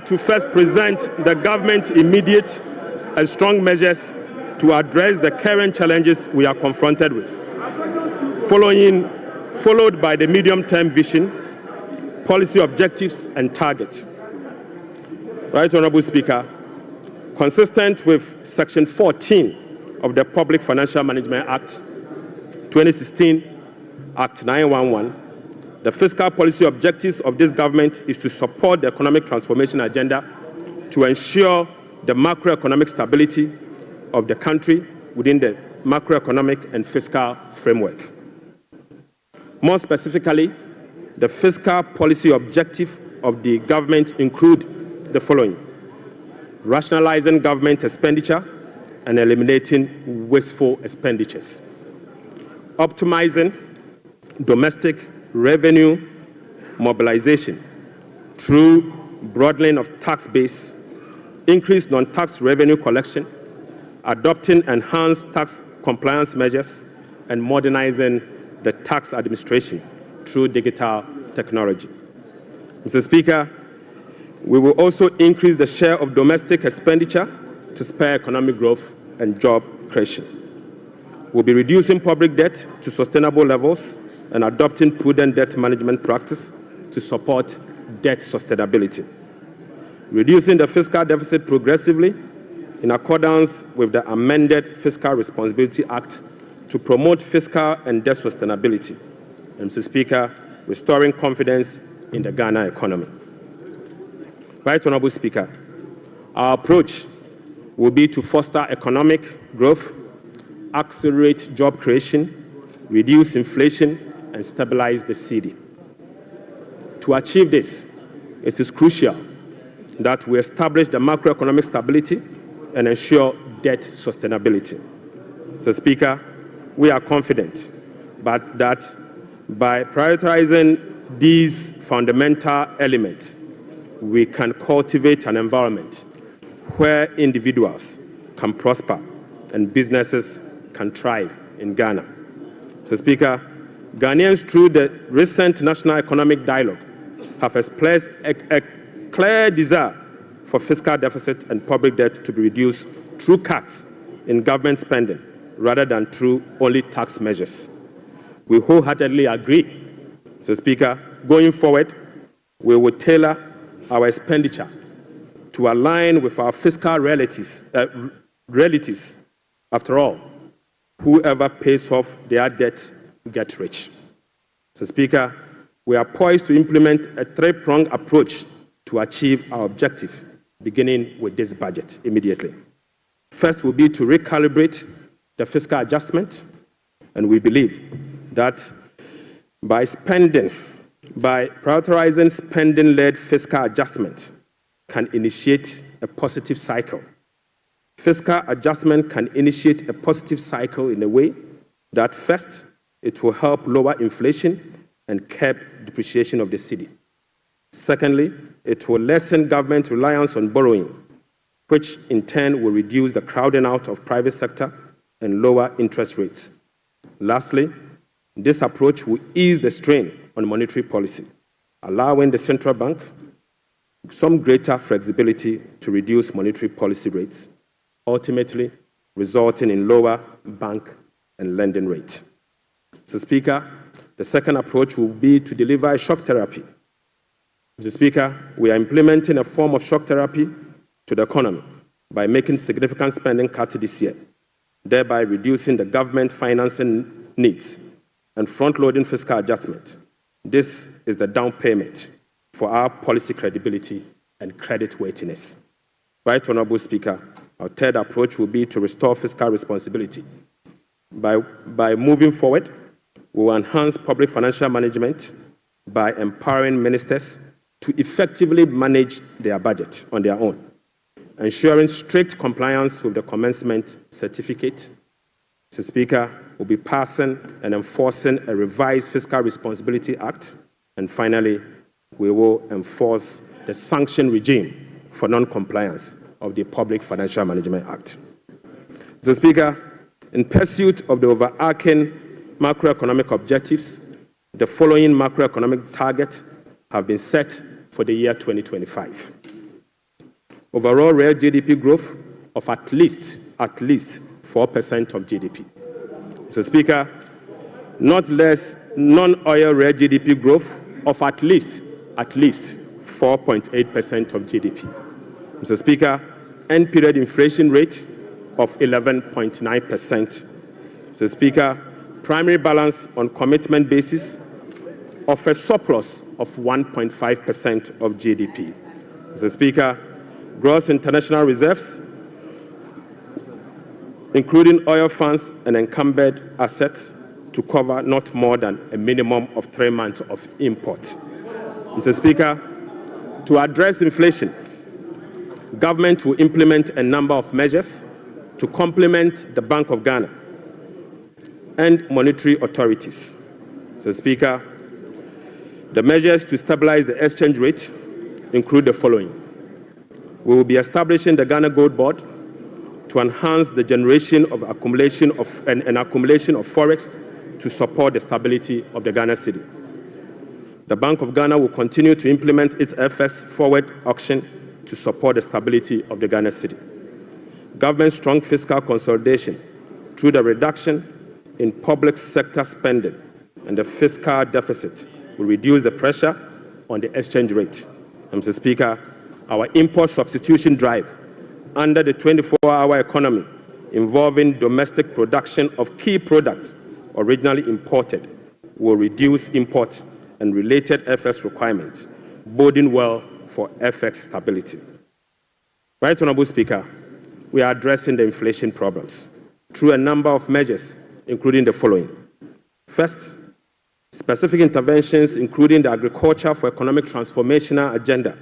to first present the government's immediate and strong measures to address the current challenges we are confronted with, followed by the medium-term vision, policy objectives, and targets. Right, Honorable Speaker, consistent with Section 14 of the Public Financial Management Act 2016, Act 911, the fiscal policy objectives of this government is to support the economic transformation agenda to ensure the macroeconomic stability of the country within the macroeconomic and fiscal framework. More specifically, the fiscal policy objective of the government include the following: rationalizing government expenditure and eliminating wasteful expenditures, optimizing domestic revenue mobilization through broadening of tax base, increased non-tax revenue collection, adopting enhanced tax compliance measures, and modernizing the tax administration through digital technology. Mr. Speaker, we will also increase the share of domestic expenditure to spur economic growth and job creation. We'll be reducing public debt to sustainable levels and adopting prudent debt management practice to support debt sustainability. Reducing the fiscal deficit progressively in accordance with the amended Fiscal Responsibility Act to promote fiscal and debt sustainability. And Mr. Speaker, restoring confidence in the Ghana economy. Right, Honorable Speaker, our approach will be to foster economic growth, accelerate job creation, reduce inflation, and stabilize the cedi. To achieve this, it is crucial that we establish the macroeconomic stability and ensure debt sustainability. Mr. Speaker, we are confident that by prioritizing these fundamental elements, we can cultivate an environment where individuals can prosper and businesses can thrive in Ghana. Mr. Speaker, Ghanaians, through the recent National Economic Dialogue, have expressed a clear desire for fiscal deficit and public debt to be reduced through cuts in government spending rather than through only tax measures. We wholeheartedly agree, Mr. Speaker. Going forward, we will tailor our expenditure to align with our fiscal realities. After all, whoever pays off their debt gets rich. Mr. Speaker, we are poised to implement a three-pronged approach to achieve our objective, beginning with this budget immediately. First will be to recalibrate the fiscal adjustment, and we believe that by prioritizing spending-led fiscal adjustment can initiate a positive cycle. Fiscal adjustment can initiate a positive cycle in a way that first, it will help lower inflation and curb depreciation of the cedi. Secondly, it will lessen government reliance on borrowing, which in turn will reduce the crowding out of private sector and lower interest rates. Lastly, this approach will ease the strain on monetary policy, allowing the central bank some greater flexibility to reduce monetary policy rates, ultimately resulting in lower bank and lending rate. Mr. Speaker, the second approach will be to deliver a shock therapy. Mr. Speaker, we are implementing a form of shock therapy to the economy by making significant spending cuts this year, thereby reducing the government financing needs and front-loading fiscal adjustment. This is the down payment for our policy credibility and creditworthiness. Right Honourable Speaker, our third approach will be to restore fiscal responsibility. By moving forward, we will enhance public financial management by empowering ministers to effectively manage their budget on their own, ensuring strict compliance with the commencement certificate. Mr. Speaker, we'll be passing and enforcing a revised Fiscal Responsibility Act. And finally, we will enforce the sanction regime for non-compliance of the Public Financial Management Act. Mr. Speaker, in pursuit of the overarching macroeconomic objectives, the following macroeconomic targets have been set for the year 2025. Overall real GDP growth of at least 4% of GDP. Mr. Speaker, not less non-oil real GDP growth of at least 4.8% of GDP. Mr. Speaker, end period inflation rate of 11.9%. Mr. Speaker, primary balance on commitment basis of a surplus of 1.5% of GDP. Mr. Speaker, gross international reserves, including oil funds and encumbered assets, to cover not more than a minimum of 3 months of import. Mr. Speaker, to address inflation, government will implement a number of measures to complement the Bank of Ghana and monetary authorities. Mr. Speaker, the measures to stabilize the exchange rate include the following. We will be establishing the Ghana Gold Board to enhance the generation of accumulation of forex to support the stability of the Ghana cedi. The Bank of Ghana will continue to implement its FX forward auction to support the stability of the Ghana cedi. Government's strong fiscal consolidation through the reduction in public sector spending and the fiscal deficit will reduce the pressure on the exchange rate. Mr. Speaker, our import substitution drive under the 24-hour economy involving domestic production of key products originally imported will reduce import and related FX requirements, boding well for FX stability. Right Honourable Speaker, we are addressing the inflation problems through a number of measures, including the following. First, specific interventions, including the Agriculture for Economic Transformational Agenda,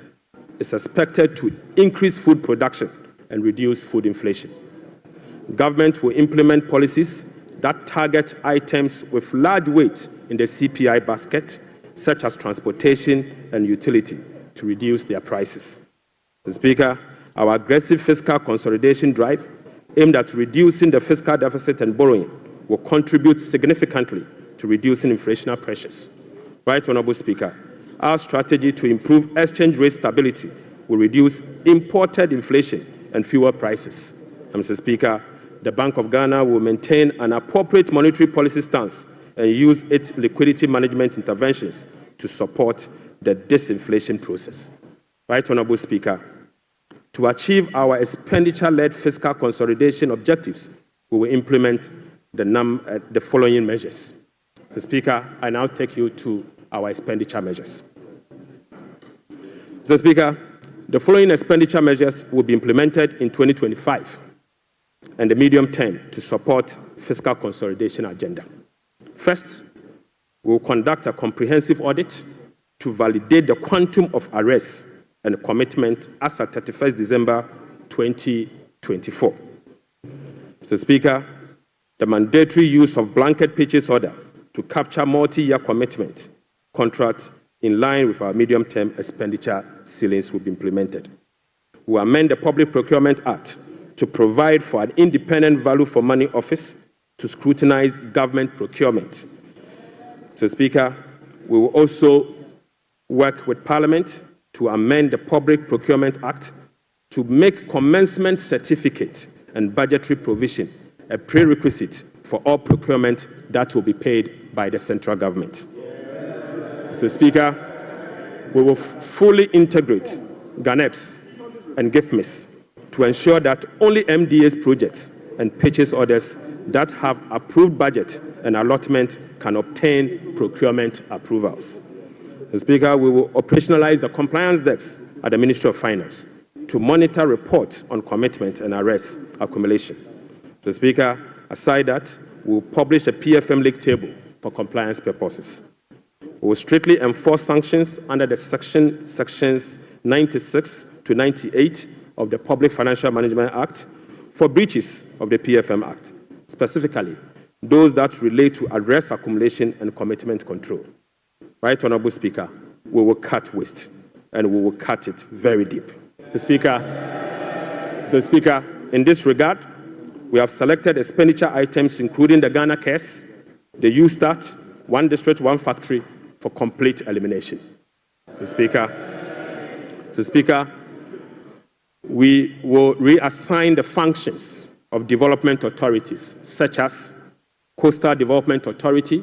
is expected to increase food production and reduce food inflation. Government will implement policies that target items with large weight in the CPI basket, such as transportation and utility, to reduce their prices. Mr. Speaker, our aggressive fiscal consolidation drive aimed at reducing the fiscal deficit and borrowing will contribute significantly to reducing inflationary pressures. Right Honourable Speaker, our strategy to improve exchange rate stability will reduce imported inflation and fuel prices. And Mr. Speaker, the Bank of Ghana will maintain an appropriate monetary policy stance and use its liquidity management interventions to support the disinflation process. Right Honourable Speaker, to achieve our expenditure-led fiscal consolidation objectives, we will implement the following measures. Mr. Speaker, I now take you to our expenditure measures. Mr. Speaker, the following expenditure measures will be implemented in 2025 and the medium term to support fiscal consolidation agenda. First, we will conduct a comprehensive audit to validate the quantum of arrests and commitment as at 31st December 2024. Mr. Speaker, the mandatory use of blanket purchase order to capture multi-year commitment contracts in line with our medium-term expenditure ceilings will be implemented. We will amend the Public Procurement Act to provide for an independent value for money office to scrutinize government procurement. Mr. Speaker, we will also work with Parliament to amend the Public Procurement Act to make commencement certificate and budgetary provision a prerequisite for all procurement that will be paid by the central government. Mr. Speaker, we will fully integrate GANEPS and GIFMIS to ensure that only MDA's projects and purchase orders that have approved budget and allotment can obtain procurement approvals. Mr. Speaker, we will operationalize the compliance desks at the Ministry of Finance to monitor reports on commitment and arrest accumulation. Mr. Speaker, aside that, we will publish a PFM league table for compliance purposes. We will strictly enforce sanctions under the sections 96 to 98 of the Public Financial Management Act for breaches of the PFM Act, specifically those that relate to arrest accumulation and commitment control. Right, Honorable Speaker, we will cut waste, and we will cut it very deep. Mr. Speaker, in this regard, we have selected expenditure items including the Ghana Cares, the U-Start, One District, One Factory for complete elimination. Mr. Speaker, we will reassign the functions of development authorities such as Coastal Development Authority,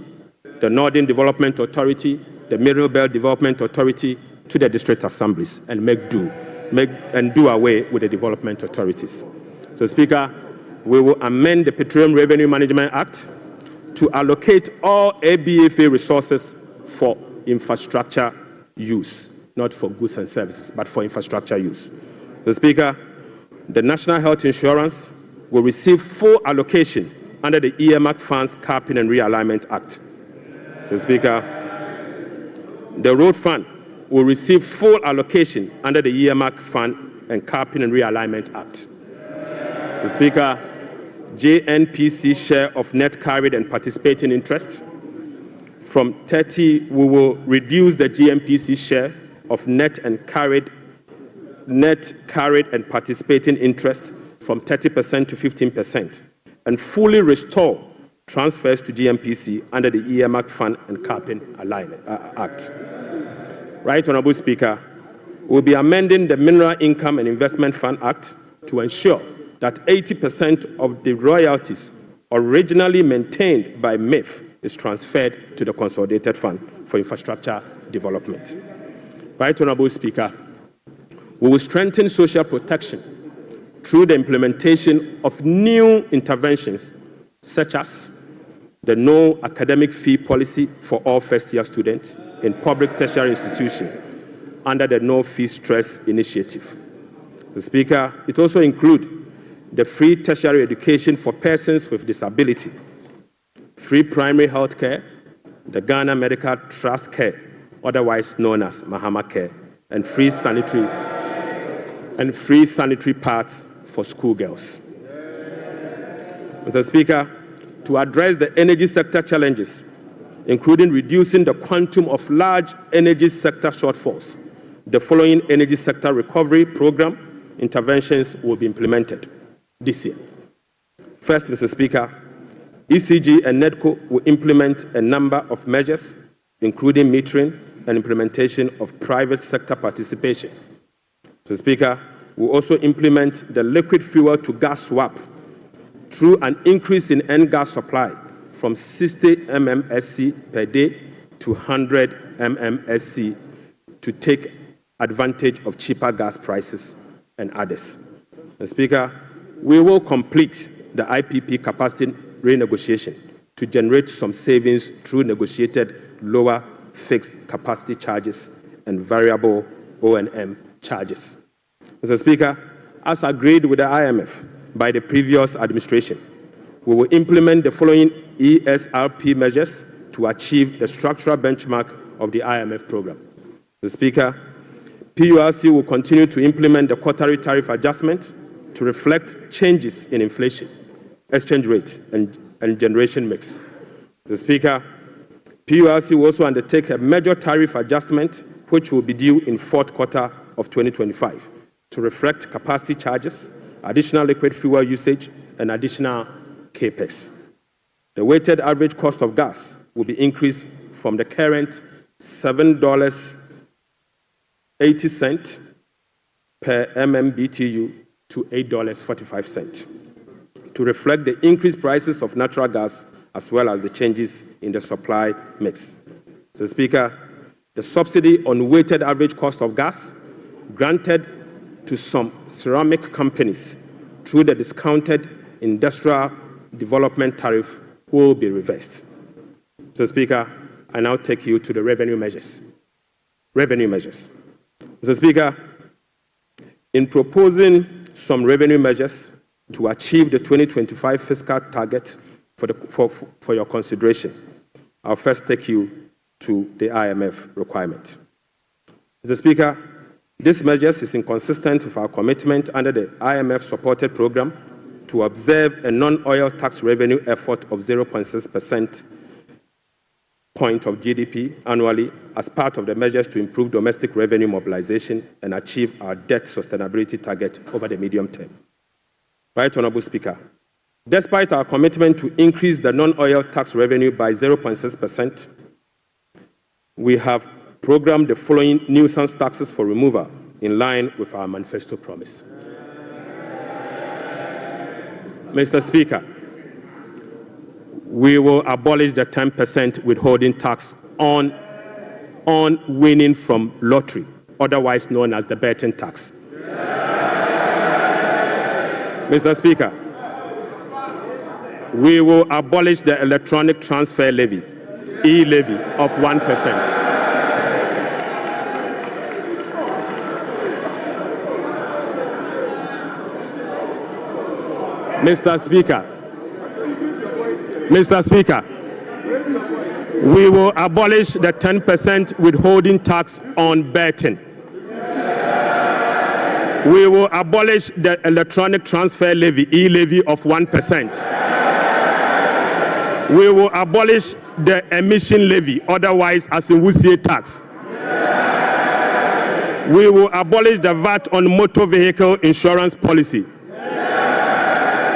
the Northern Development Authority, the Middle Belt Development Authority to the district assemblies and do away with the development authorities. So, Speaker, we will amend the Petroleum Revenue Management Act to allocate all ABFA resources for infrastructure use, not for goods and services, but for infrastructure use. So, Speaker, the National Health Insurance will receive full allocation under the earmark funds capping and realignment act. So, Speaker, the road fund will receive full allocation under the earmark fund and capping and realignment act. So, Speaker, JNPC share of net carried and participating interest from 30, we will reduce the JNPC share of net carried and participating interest from 30% to 15%, and fully restore transfers to GMPC under the earmark fund and capping alignment act. Right, Honorable Speaker, we'll be amending the Mineral Income and Investment Fund Act to ensure that 80% of the royalties originally maintained by MIF is transferred to the Consolidated Fund for Infrastructure Development. Right, Honorable Speaker, we will strengthen social protection through the implementation of new interventions such as the no academic fee policy for all first-year students in public tertiary institutions under the No Fee Stress initiative. The Speaker, it also includes the free tertiary education for persons with disability, free primary health care, the Ghana Medical Trust Care, otherwise known as Mahama Care, and free sanitary pads for schoolgirls. Mr. Speaker, to address the energy sector challenges, including reducing the quantum of large energy sector shortfalls, the following energy sector recovery program interventions will be implemented this year. First, Mr. Speaker, ECG and NEDCO will implement a number of measures, including metering and implementation of private sector participation. Mr. Speaker, we'll also implement the liquid fuel to gas swap through an increase in N-gas supply from 60 MMSC per day to 100 MMSC to take advantage of cheaper gas prices and others. Mr. Speaker, we will complete the IPP capacity renegotiation to generate some savings through negotiated lower fixed capacity charges and variable O&M charges. Mr. Speaker, as agreed with the IMF by the previous administration, we will implement the following ESRP measures to achieve the structural benchmark of the IMF program. Mr. Speaker, PURC will continue to implement the quarterly tariff adjustment to reflect changes in inflation, exchange rate, and generation mix. Mr. Speaker, PURC will also undertake a major tariff adjustment which will be due in fourth quarter of 2025 to reflect capacity charges, additional liquid fuel usage, and additional capex. The weighted average cost of gas will be increased from the current $7.80 per MMBTU to $8.45. to reflect the increased prices of natural gas as well as the changes in the supply mix. Mr. Speaker, the subsidy on weighted average cost of gas granted to some ceramic companies through the discounted industrial development tariff will be reversed. Mr. Speaker, I now take you to the revenue measures. Mr. Speaker, in proposing some revenue measures to achieve the 2025 fiscal target for your consideration, I'll first take you to the IMF requirement. Mr. Speaker, this measure is inconsistent with our commitment under the IMF-supported program to observe a non-oil tax revenue effort of 0.6% point of GDP annually as part of the measures to improve domestic revenue mobilization and achieve our debt sustainability target over the medium term. Right Honourable Speaker, despite our commitment to increase the non-oil tax revenue by 0.6%, we have programmed the following nuisance taxes for removal in line with our manifesto promise. Mr. Speaker, we will abolish the 10% withholding tax on winning from lottery, otherwise known as the betting tax. Mr. Speaker, we will abolish the electronic transfer levy, e-levy, of 1%. Mr. Speaker, we will abolish the 10% withholding tax on betting. We will abolish the electronic transfer levy, e-levy, of 1%. We will abolish the emission levy, otherwise as in Wusie tax. We will abolish the VAT on motor vehicle insurance policy.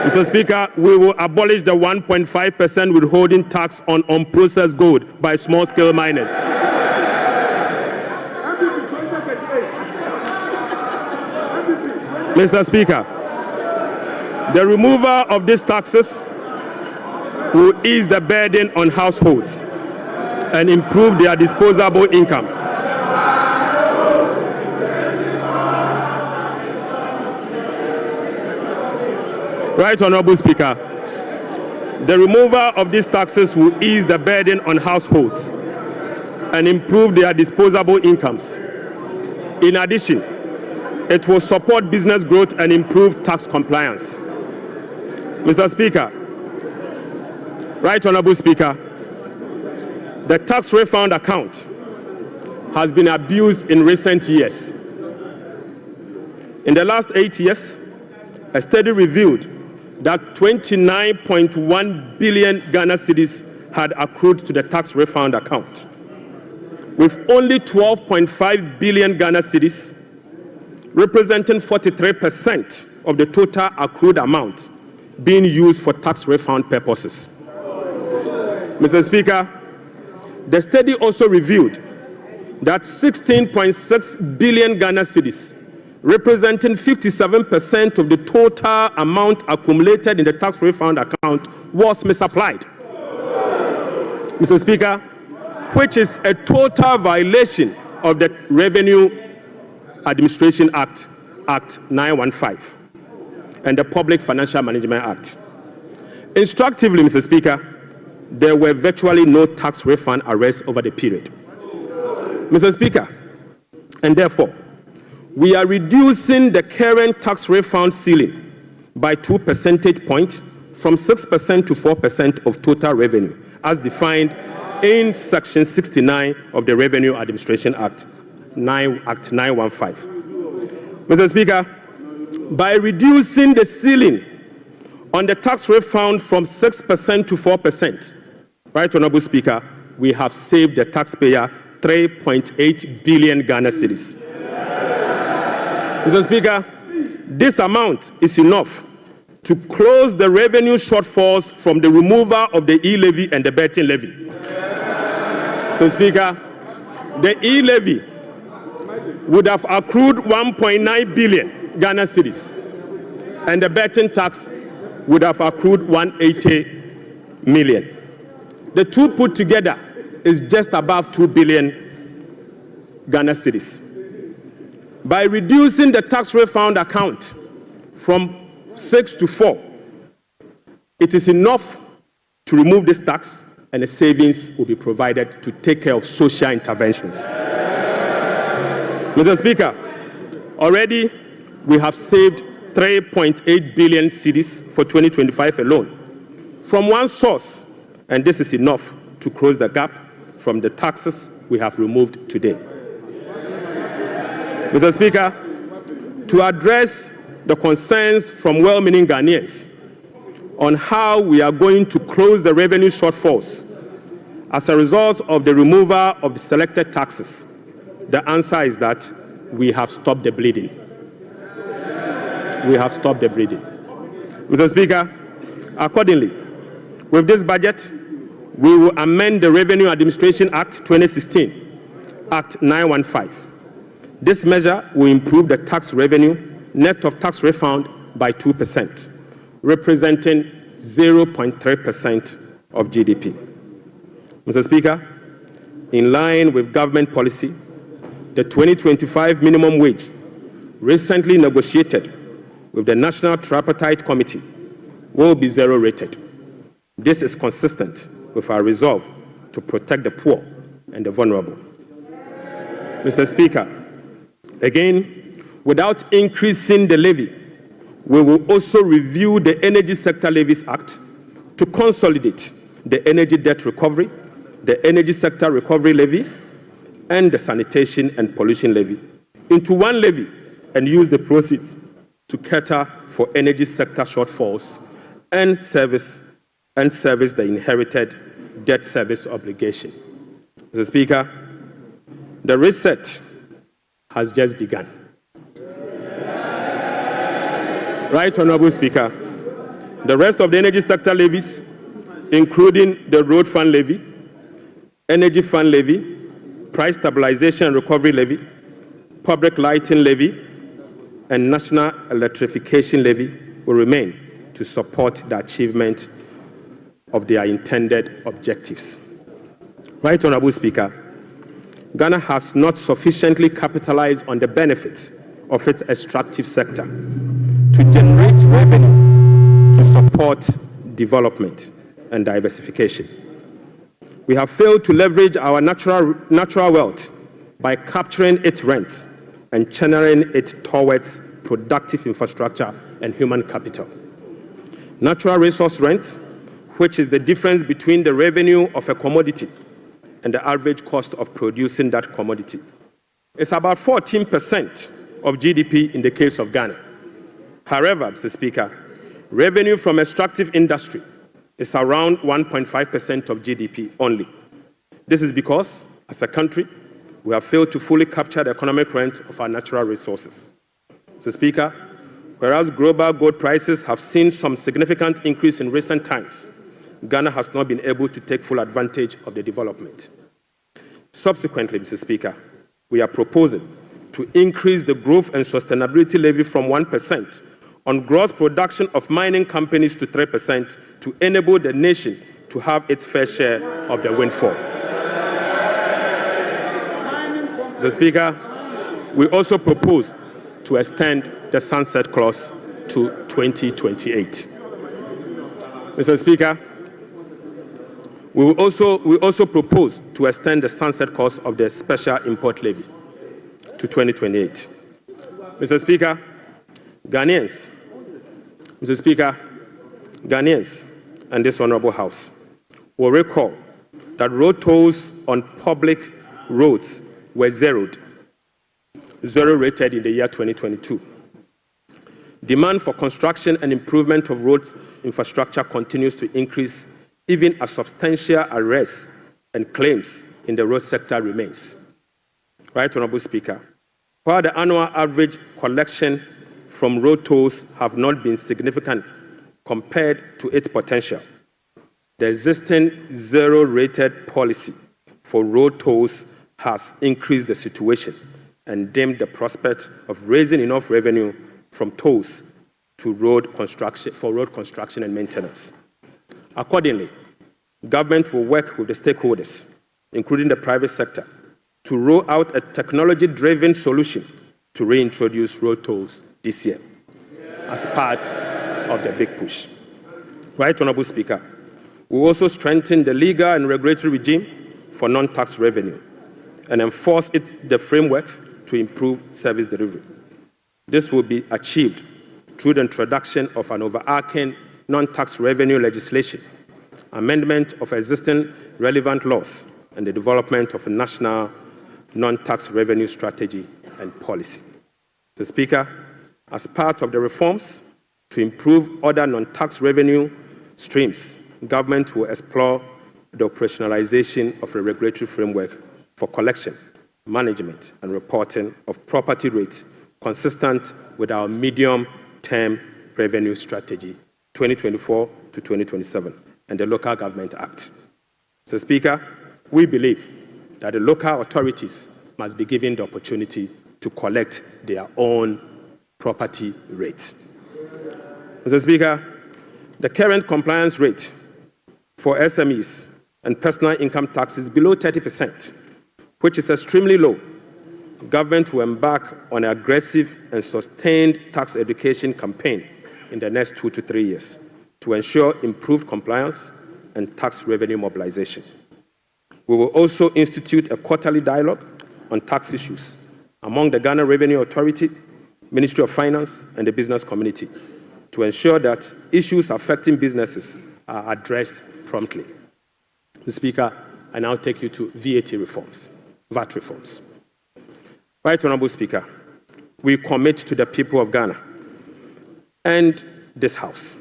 Mr. Speaker, we will abolish the 1.5% withholding tax on unprocessed gold by small-scale miners. Mr. Speaker, the removal of these taxes will ease the burden on households and improve their disposable income. Right Honourable Speaker, the removal of these taxes will ease the burden on households and improve their disposable incomes. In addition, it will support business growth and improve tax compliance. Mr. Speaker, Right Honourable Speaker, the tax refund account has been abused in recent years. In the last 8 years, a study revealed that 29.1 billion Ghana cedis had accrued to the tax refund account, with only 12.5 billion Ghana cedis, representing 43% of the total accrued amount, being used for tax refund purposes. Mr. Speaker, the study also revealed that 16.6 billion Ghana cedis, representing 57% of the total amount accumulated in the tax refund account, was misapplied. Mr. Speaker, which is a total violation of the Revenue Administration Act, Act 915, and the Public Financial Management Act. Instructively, Mr. Speaker, there were virtually no tax refund arrests over the period. Mr. Speaker, and therefore, we are reducing the current tax refund ceiling by 2 percentage points from 6% to 4% of total revenue, as defined in Section 69 of the Revenue Administration Act, Act 915. Mr. Speaker, by reducing the ceiling on the tax refund from 6% to 4%, Right Honourable Speaker, we have saved the taxpayer 3.8 billion Ghana cedis. Mr. Speaker, this amount is enough to close the revenue shortfalls from the removal of the e-levy and the betting levy. Mr. Speaker, the e-levy would have accrued 1.9 billion Ghana cedis, and the betting tax would have accrued 180 million. The two put together is just above 2 billion Ghana cedis. By reducing the tax refund account from 6 to 4, it is enough to remove this tax, and a savings will be provided to take care of social interventions. Mr. Speaker, already we have saved 3.8 billion cedis for 2025 alone from one source, and this is enough to close the gap from the taxes we have removed today. Mr. Speaker, to address the concerns from well-meaning Ghanaians on how we are going to close the revenue shortfalls as a result of the removal of the selected taxes, the answer is that we have stopped the bleeding. We have stopped the bleeding. Mr. Speaker, accordingly, with this budget, we will amend the Revenue Administration Act 2016, Act 915. This measure will improve the tax revenue net of tax refund by 2%, representing 0.3% of GDP. Mr. Speaker, in line with government policy, the 2025 minimum wage recently negotiated with the National Tripartite Committee will be zero rated. This is consistent with our resolve to protect the poor and the vulnerable. Mr. Speaker, again, without increasing the levy, we will also review the Energy Sector Levies Act to consolidate the energy debt recovery, the Energy Sector Recovery Levy, and the Sanitation and Pollution Levy into one levy and use the proceeds to cater for energy sector shortfalls and service the inherited debt service obligation. Mr. Speaker, the reset has just begun. Right, Honorable Speaker, the rest of the energy sector levies, including the Road Fund Levy, Energy Fund Levy, Price Stabilization and Recovery Levy, Public Lighting Levy, and National Electrification Levy will remain to support the achievement of their intended objectives. Right, Honorable Speaker, Ghana has not sufficiently capitalized on the benefits of its extractive sector to generate revenue to support development and diversification. We have failed to leverage our natural wealth by capturing its rent and channeling it towards productive infrastructure and human capital. Natural resource rent, which is the difference between the revenue of a commodity and the average cost of producing that commodity, is about 14% of GDP in the case of Ghana. However, Mr. Speaker, revenue from extractive industry is around 1.5% of GDP only. This is because, as a country, we have failed to fully capture the economic rent of our natural resources. Mr. Speaker, whereas global gold prices have seen some significant increase in recent times, Ghana has not been able to take full advantage of the development. Subsequently, Mr. Speaker, we are proposing to increase the growth and sustainability levy from 1% on gross production of mining companies to 3% to enable the nation to have its fair share of the windfall. Mr. Speaker, we also propose to extend the sunset clause to 2028. Mr. Speaker, we also propose to extend the sunset clause of the special import levy to 2028. Mr. Speaker, Ghanaians and this Honorable House will recall that road tolls on public roads were zero rated in the year 2022. Demand for construction and improvement of road infrastructure continues to increase, even as substantial arrests and claims in the road sector remains. Right, Honorable Speaker, while the annual average collection from road tolls have not been significant compared to its potential, the existing zero-rated policy for road tolls has increased the situation and dimmed the prospect of raising enough revenue from tolls to road construction and maintenance. Accordingly, government will work with the stakeholders, including the private sector, to roll out a technology-driven solution to reintroduce road tolls this year as part of the big push. Right, Honorable Speaker, we will also strengthen the legal and regulatory regime for non-tax revenue and enforce the framework to improve service delivery. This will be achieved through the introduction of an overarching non-tax revenue legislation, amendment of existing relevant laws, and the development of a national non-tax revenue strategy and policy. Mr. Speaker, as part of the reforms to improve other non-tax revenue streams, government will explore the operationalization of a regulatory framework for collection, management, and reporting of property rates consistent with our medium-term revenue strategy 2024 to 2027 and the Local Government Act. Mr. Speaker, we believe that the local authorities must be given the opportunity to collect their own property rates. Mr. Speaker, the current compliance rate for SMEs and personal income tax is below 30%, which is extremely low. Government will embark on an aggressive and sustained tax education campaign in the next 2 to 3 years to ensure improved compliance and tax revenue mobilization. We will also institute a quarterly dialogue on tax issues among the Ghana Revenue Authority, Ministry of Finance, and the business community to ensure that issues affecting businesses are addressed promptly. Mr. Speaker, I now take you to VAT reforms, VAT reforms. Right, Honorable Speaker, we commit to the people of Ghana and this House,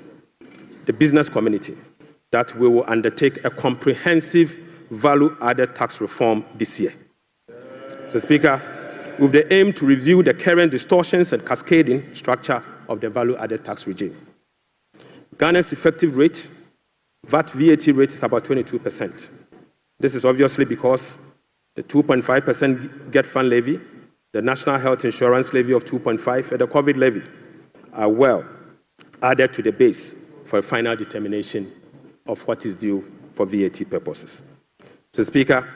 the business community, that we will undertake a comprehensive value-added tax reform this year. Mr. Speaker, with the aim to review the current distortions and cascading structure of the value-added tax regime. Ghana's effective rate, VAT rate is about 22%. This is obviously because the 2.5% Get Fund levy, the National Health Insurance levy of 2.5%, and the COVID levy are well added to the base for a final determination of what is due for VAT purposes. Mr. Speaker,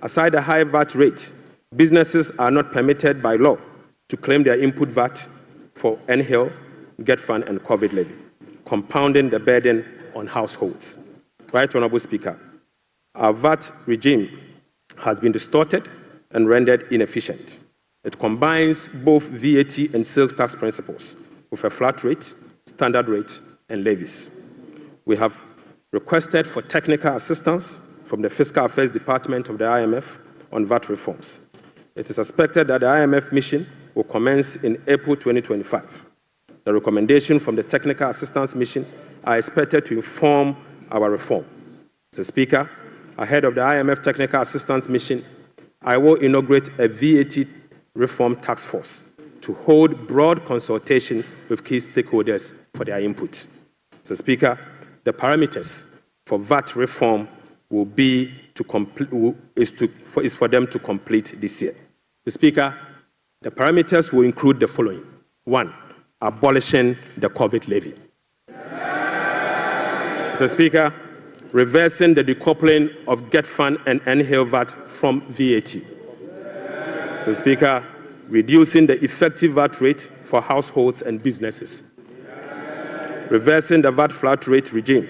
aside the high VAT rate, businesses are not permitted by law to claim their input VAT for NHIL, Get Fund, and COVID levy, compounding the burden on households. Right, Honorable Speaker, our VAT regime has been distorted and rendered inefficient. It combines both VAT and sales tax principles with a flat rate, standard rate, and levies. We have requested for technical assistance from the Fiscal Affairs Department of the IMF on VAT reforms. It is expected that the IMF mission will commence in April 2025. The recommendations from the Technical Assistance Mission are expected to inform our reform. Mr. Speaker, ahead of the IMF Technical Assistance Mission, I will inaugurate a VAT reform task force to hold broad consultation with key stakeholders for their input. Mr. Speaker, the parameters for VAT reform will be for them to complete this year. Mr. Speaker, the parameters will include the following. 1, abolishing the COVID levy. Mr. Speaker, reversing the decoupling of Get Fund and NHIL VAT from VAT. Mr. Speaker, reducing the effective VAT rate for households and businesses. Reversing the VAT flat rate regime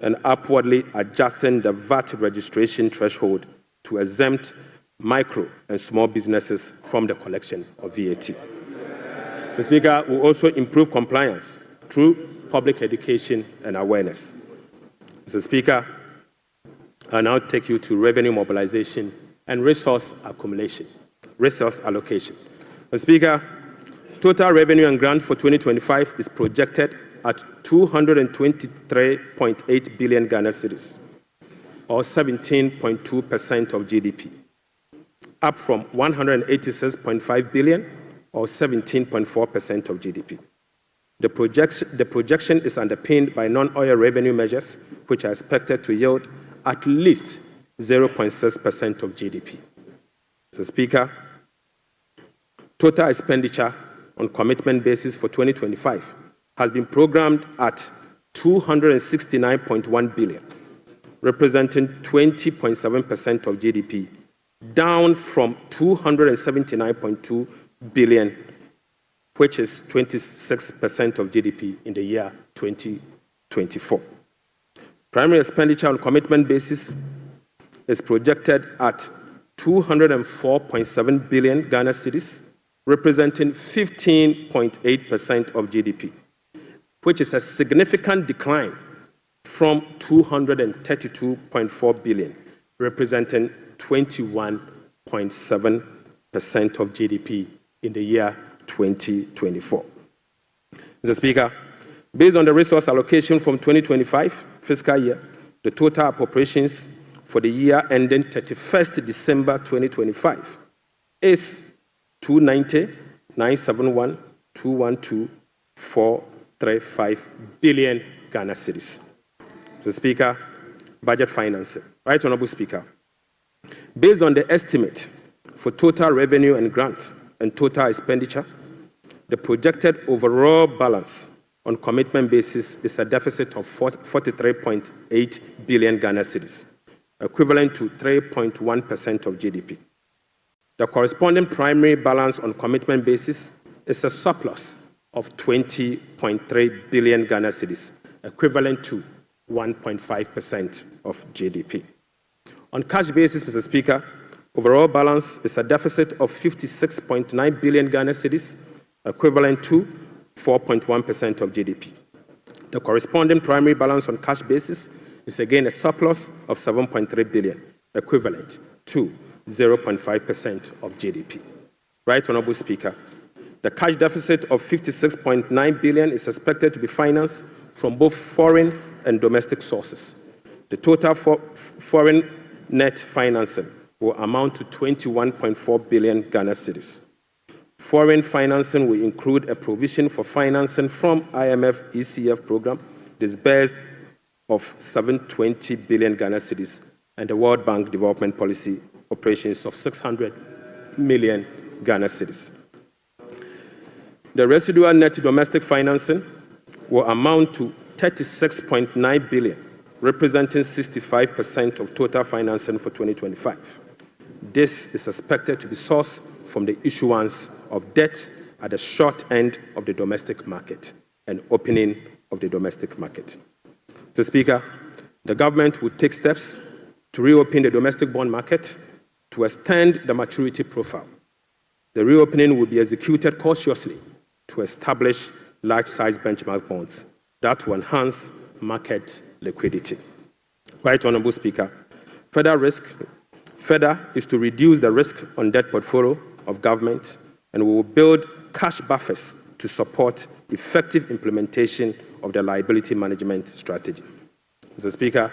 and upwardly adjusting the VAT registration threshold to exempt micro and small businesses from the collection of VAT. Mr. Speaker, we will also improve compliance through public education and awareness. Mr. Speaker, I now take you to revenue mobilization and resource allocation. Mr. Speaker, total revenue and grant for 2025 is projected at 223.8 billion Ghana cedis, or 17.2% of GDP, up from 186.5 billion, or 17.4% of GDP. The projection is underpinned by non-oil revenue measures, which are expected to yield at least 0.6% of GDP. Mr. Speaker, total expenditure on commitment basis for 2025 has been programmed at 269.1 billion, representing 20.7% of GDP, down from 279.2 billion, which is 26% of GDP in the year 2024. Primary expenditure on commitment basis is projected at 204.7 billion Ghana cedis, representing 15.8% of GDP, which is a significant decline from 232.4 billion, representing 21.7% of GDP in the year 2024. Mr. Speaker, based on the resource allocation from 2025 fiscal year, the total appropriations for the year ending 31st December 2025 is 290,971,212,435 billion Ghana cedis. Mr. Speaker, budget financing. Right Honorable Speaker, based on the estimate for total revenue and grant and total expenditure, the projected overall balance on commitment basis is a deficit of 43.8 billion Ghana cedis, equivalent to 3.1% of GDP. The corresponding primary balance on commitment basis is a surplus of 20.3 billion Ghana cedis, equivalent to 1.5% of GDP. On cash basis, Mr. Speaker, overall balance is a deficit of 56.9 billion Ghana cedis, equivalent to 4.1% of GDP. The corresponding primary balance on cash basis is again a surplus of 7.3 billion, equivalent to 0.5% of GDP. Right Honorable Speaker, the cash deficit of 56.9 billion is expected to be financed from both foreign and domestic sources. The total foreign net financing will amount to 21.4 billion Ghana cedis. Foreign financing will include a provision for financing from IMF ECF program disbursed of 720 billion Ghana cedis and the World Bank Development Policy operations of 600 million Ghana cedis. The residual net domestic financing will amount to 36.9 billion, representing 65% of total financing for 2025. This is expected to be sourced from the issuance of debt at the short end of the domestic market and opening of the domestic market. Mr. Speaker, the government will take steps to reopen the domestic bond market to extend the maturity profile. The reopening will be executed cautiously to establish large-size benchmark bonds that will enhance market liquidity. Right Honorable Speaker, further is to reduce the risk on debt portfolio of government, and we will build cash buffers to support effective implementation of the liability management strategy. Mr. Speaker,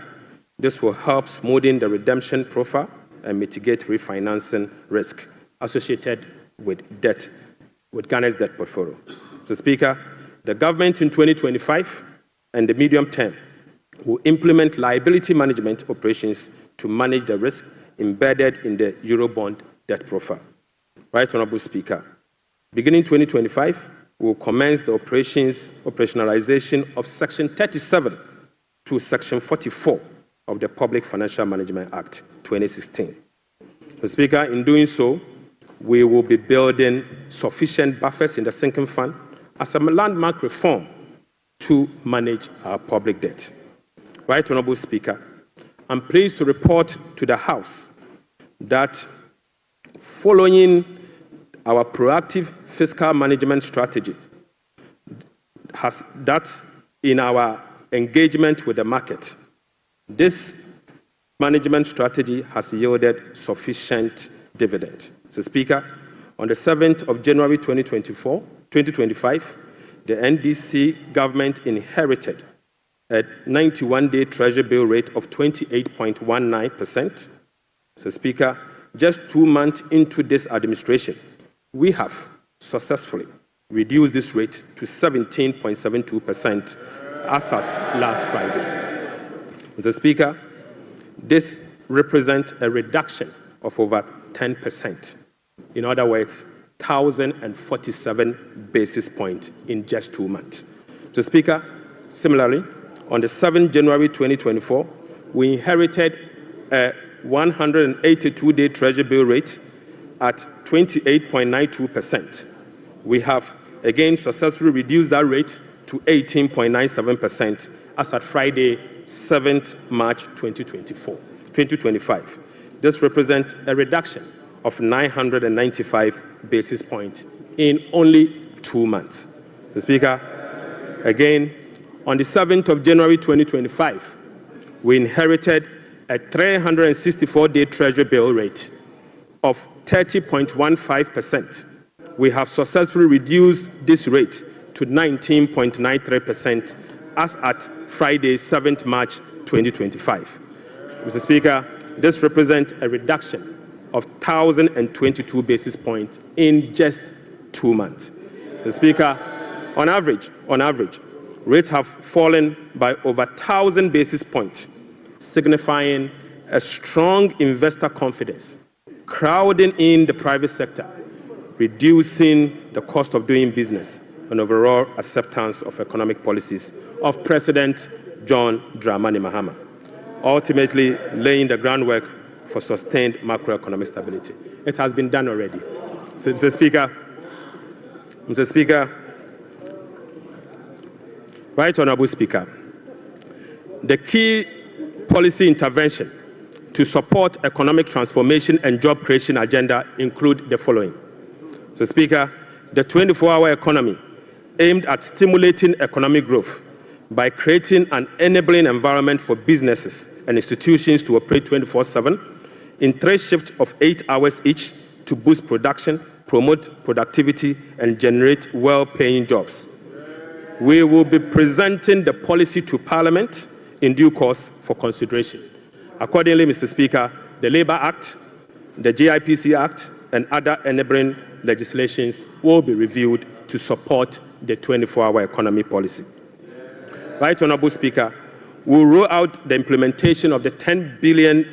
this will help smoothing the redemption profile and mitigate refinancing risk associated with Ghana's debt portfolio. Mr. Speaker, the government in 2025 and the medium term will implement liability management operations to manage the risk embedded in the Eurobond debt profile. Right Honorable Speaker, beginning 2025, we will commence the operationalization of Section 37 to Section 44 of the Public Financial Management Act 2016. Mr. Speaker, in doing so, we will be building sufficient buffers in the sinking fund as a landmark reform to manage our public debt. Right Honorable Speaker, I'm pleased to report to the House that following our proactive fiscal management strategy, that in our engagement with the market, this management strategy has yielded sufficient dividend. Mr. Speaker, on the 7th of January 2025, the NDC government inherited a 91-day Treasury bill rate of 28.19%. Mr. Speaker, just 2 months into this administration, we have successfully reduced this rate to 17.72% as at last Friday. Mr. Speaker, this represents a reduction of over 10%. In other words, 1,047 basis points in just 2 months. Mr. Speaker, similarly, on the 7th January 2024, we inherited a 182-day Treasury bill rate at 28.92%. We have again successfully reduced that rate to 18.97% as at Friday, 7th March 2025. This represents a reduction of 995 basis points in only 2 months. Mr. Speaker, again, on the 7th of January 2025, we inherited a 364-day Treasury bill rate of 30.15%. We have successfully reduced this rate to 19.93% as at Friday, 7th March 2025. Mr. Speaker, this represents a reduction of 1,022 basis points in just 2 months. Mr. Speaker, on average, rates have fallen by over 1,000 basis points, signifying a strong investor confidence, crowding in the private sector, reducing the cost of doing business, and overall acceptance of economic policies of President John Dramani Mahama, ultimately laying the groundwork for sustained macroeconomic stability. It has been done already. So, Mr. Speaker, Right Honourable Speaker, the key policy intervention to support economic transformation and job creation agenda include the following. So, Speaker, the 24-hour economy aimed at stimulating economic growth by creating an enabling environment for businesses and institutions to operate 24/7 in 3 shifts of 8 hours each to boost production, promote productivity, and generate well-paying jobs. We will be presenting the policy to Parliament in due course for consideration. Accordingly, Mr. Speaker, the Labour Act, the GIPC Act, and other enabling legislations will be reviewed to support the 24-hour economy policy. Right Honourable Speaker, we'll roll out the implementation of the $10 billion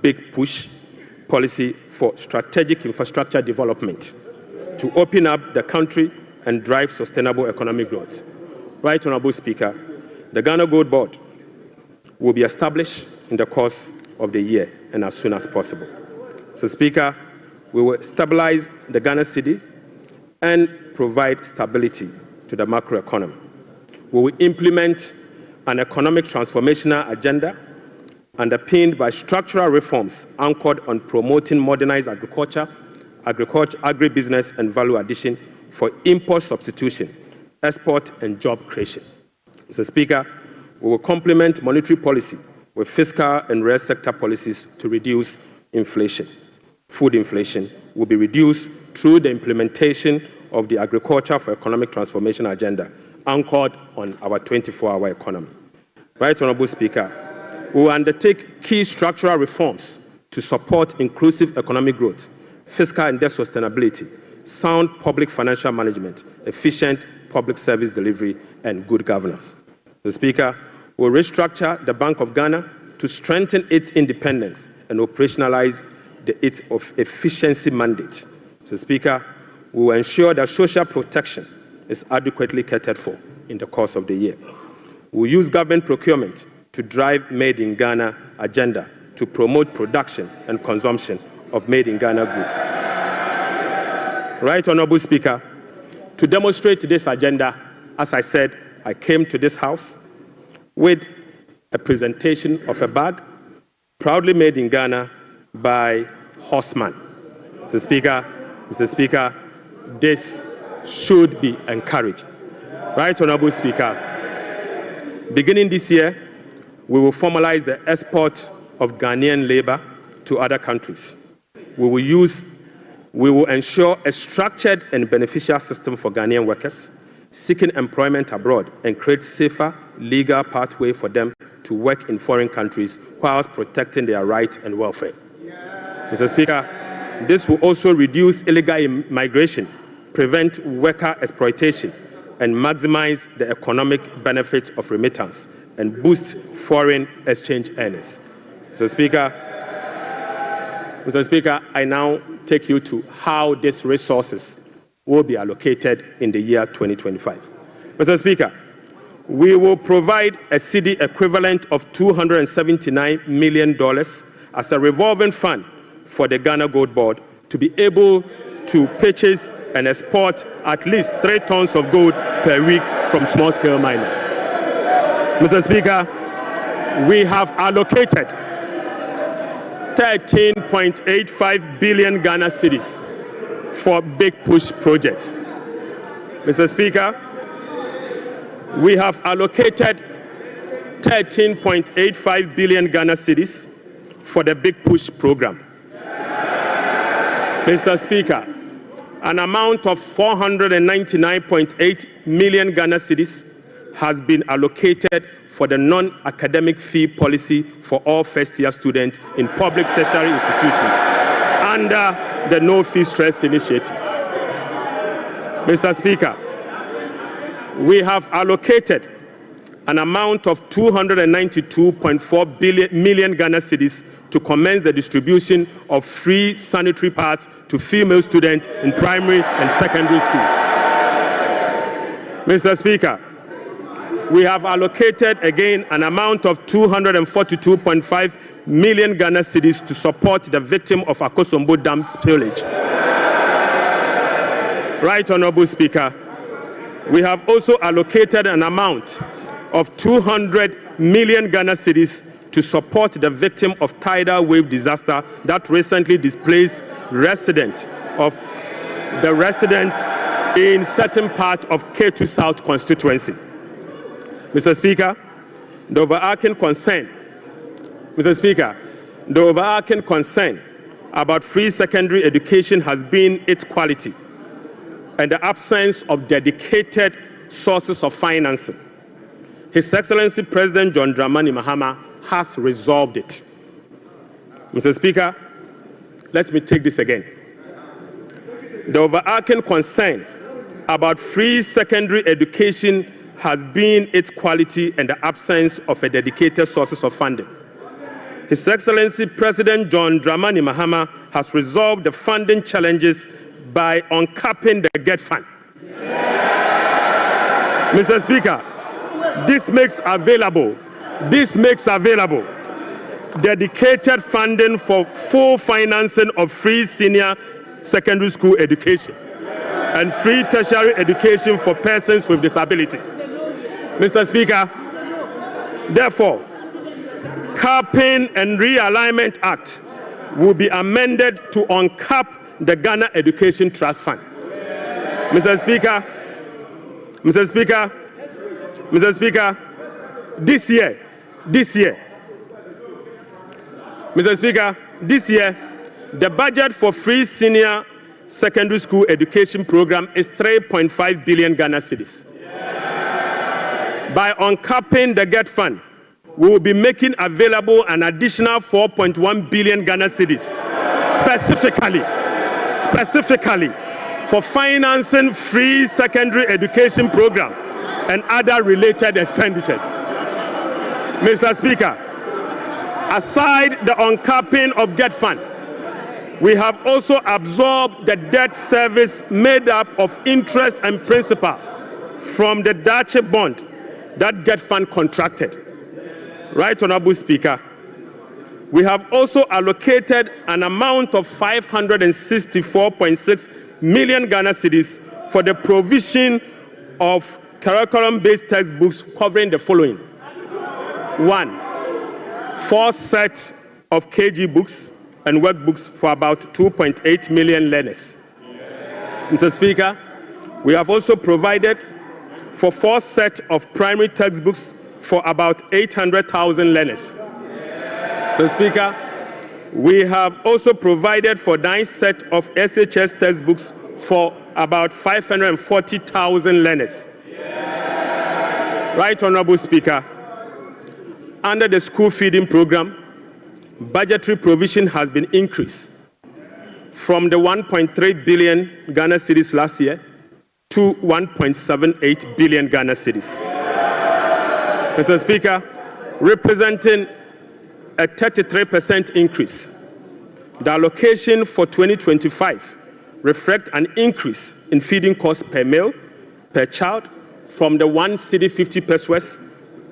Big Push policy for strategic infrastructure development to open up the country and drive sustainable economic growth. Right Honourable Speaker, the Ghana Gold Board will be established in the course of the year and as soon as possible. So, Speaker, we will stabilize the Ghana cedi and provide stability to the macroeconomy. We will implement an economic transformational agenda underpinned by structural reforms anchored on promoting modernized agriculture, agribusiness, and value addition for import substitution, export, and job creation. Mr. Speaker, we will complement monetary policy with fiscal and real sector policies to reduce inflation. Food inflation will be reduced through the implementation of the Agriculture for Economic Transformation agenda, anchored on our 24-hour economy. Right Honourable Speaker, we will undertake key structural reforms to support inclusive economic growth, fiscal and debt sustainability, sound public financial management, efficient public service delivery, and good governance. The Speaker will restructure the Bank of Ghana to strengthen its independence and operationalize its efficiency mandate. So, Speaker, we will ensure that social protection is adequately catered for in the course of the year. We will use government procurement to drive Made in Ghana agenda to promote production and consumption of Made in Ghana goods. Right Honourable Speaker, to demonstrate this agenda, as I said, I came to this House with a presentation of a bag proudly made in Ghana by Horseman. Mr. Speaker, this should be encouraged. Right Honourable Speaker, beginning this year, we will formalize the export of Ghanaian labour to other countries. We will ensure a structured and beneficial system for Ghanaian workers seeking employment abroad and create safer legal pathway for them to work in foreign countries whilst protecting their rights and welfare. Mr. Speaker, this will also reduce illegal immigration, prevent worker exploitation, and maximize the economic benefits of remittance and boost foreign exchange earners. Mr. Speaker, Mr. Speaker, I now take you to how these resources will be allocated in the year 2025. Mr. Speaker, we will provide a cedi equivalent of $279 million as a revolving fund for the Ghana Gold Board to be able to purchase and export at least 3 tons of gold per week from small-scale miners. Mr. Speaker, we have allocated 13.85 billion Ghana cedis for Big Push project. Mr. Speaker, we have allocated 13.85 billion Ghana cedis for the Big Push program. Mr. Speaker, an amount of 499.8 million Ghana cedis has been allocated for the non-academic fee policy for all first-year students in public tertiary institutions under the No Fee Stress initiatives. Mr. Speaker, we have allocated an amount of 292.4 million Ghana cedis to commence the distribution of free sanitary pads to female students in primary and secondary schools. Mr. Speaker, we have allocated again an amount of 242.5 million Ghana cedis to support the victim of Akosombo Dam spillage. Right, Honorable Speaker, we have also allocated an amount of 200 million Ghana cedis to support the victim of tidal wave disaster that recently displaced resident in certain part of K2 South constituency. Mr. Speaker, the overarching concern about free secondary education has been its quality and the absence of dedicated sources of financing. His Excellency President John Dramani Mahama has resolved it. Mr. Speaker, let me take this again. The overarching concern about free secondary education has been its quality and the absence of a dedicated sources of funding. His Excellency President John Dramani Mahama has resolved the funding challenges by uncapping the GET fund. Mr. Speaker, this makes available dedicated funding for full financing of free senior secondary school education and free tertiary education for persons with disability. Mr. Speaker, therefore, Capping and Realignment Act will be amended to uncap the Ghana Education Trust Fund. Mr. Speaker, this year, the budget for free senior secondary school education program is 3.5 billion Ghana cedis. By uncapping the GET fund, we will be making available an additional 4.1 billion Ghana cedis, specifically for financing free secondary education program and other related expenditures. Mr. Speaker, aside the uncapping of GET fund, we have also absorbed the debt service made up of interest and principal from the Dache bond that GET fund contracted. Right, Honorable Speaker, we have also allocated an amount of 564.6 million Ghana cedis for the provision of curriculum-based textbooks covering the following. 1, 4 sets of KG books and workbooks for about 2.8 million learners. Mr. Speaker, we have also provided for 4 sets of primary textbooks for about 800,000 learners. Mr. Speaker, we have also provided for 9 sets of SHS textbooks for about 540,000 learners. Right, Honorable Speaker, under the school feeding program, budgetary provision has been increased from the 1.3 billion Ghana cedis last year to 1.78 billion Ghana cedis. Mr. Speaker, representing a 33% increase The allocation for 2025 reflects an increase in feeding costs per meal, per child, from the 1 cedi 50 pesos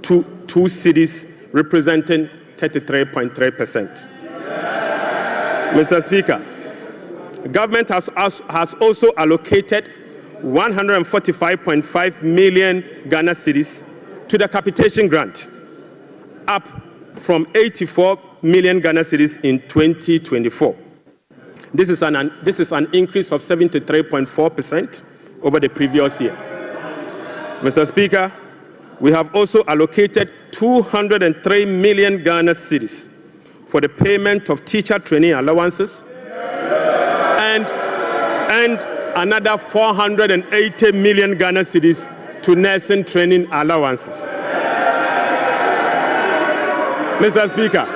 to 2 cedis, representing 33.3%. Mr. Speaker, the government has also allocated 145.5 million Ghana cedis to the capitation grant, up from 84 million Ghana cedis in 2024. This is an increase of 73.4% over the previous year. Mr. Speaker, we have also allocated 203 million Ghana cedis for the payment of teacher training allowances and another 480 million Ghana cedis to nursing training allowances. Mr. Speaker,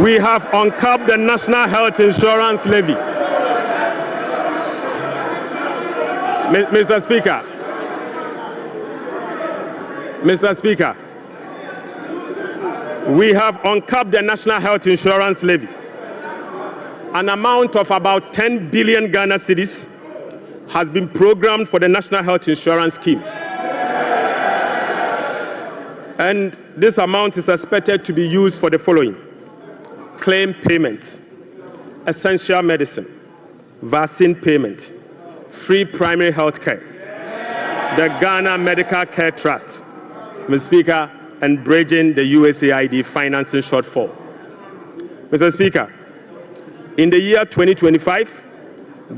we have uncapped the National Health Insurance Levy. Mr. Speaker, we have uncapped the National Health Insurance Levy. An amount of about 10 billion Ghana cedis has been programmed for the National Health Insurance Scheme. And this amount is expected to be used for the following: claim payments, essential medicine, vaccine payment, free primary health care, the Ghana Medical Care Trust, Mr. Speaker, and bridging the USAID financing shortfall. Mr. Speaker, in the year 2025,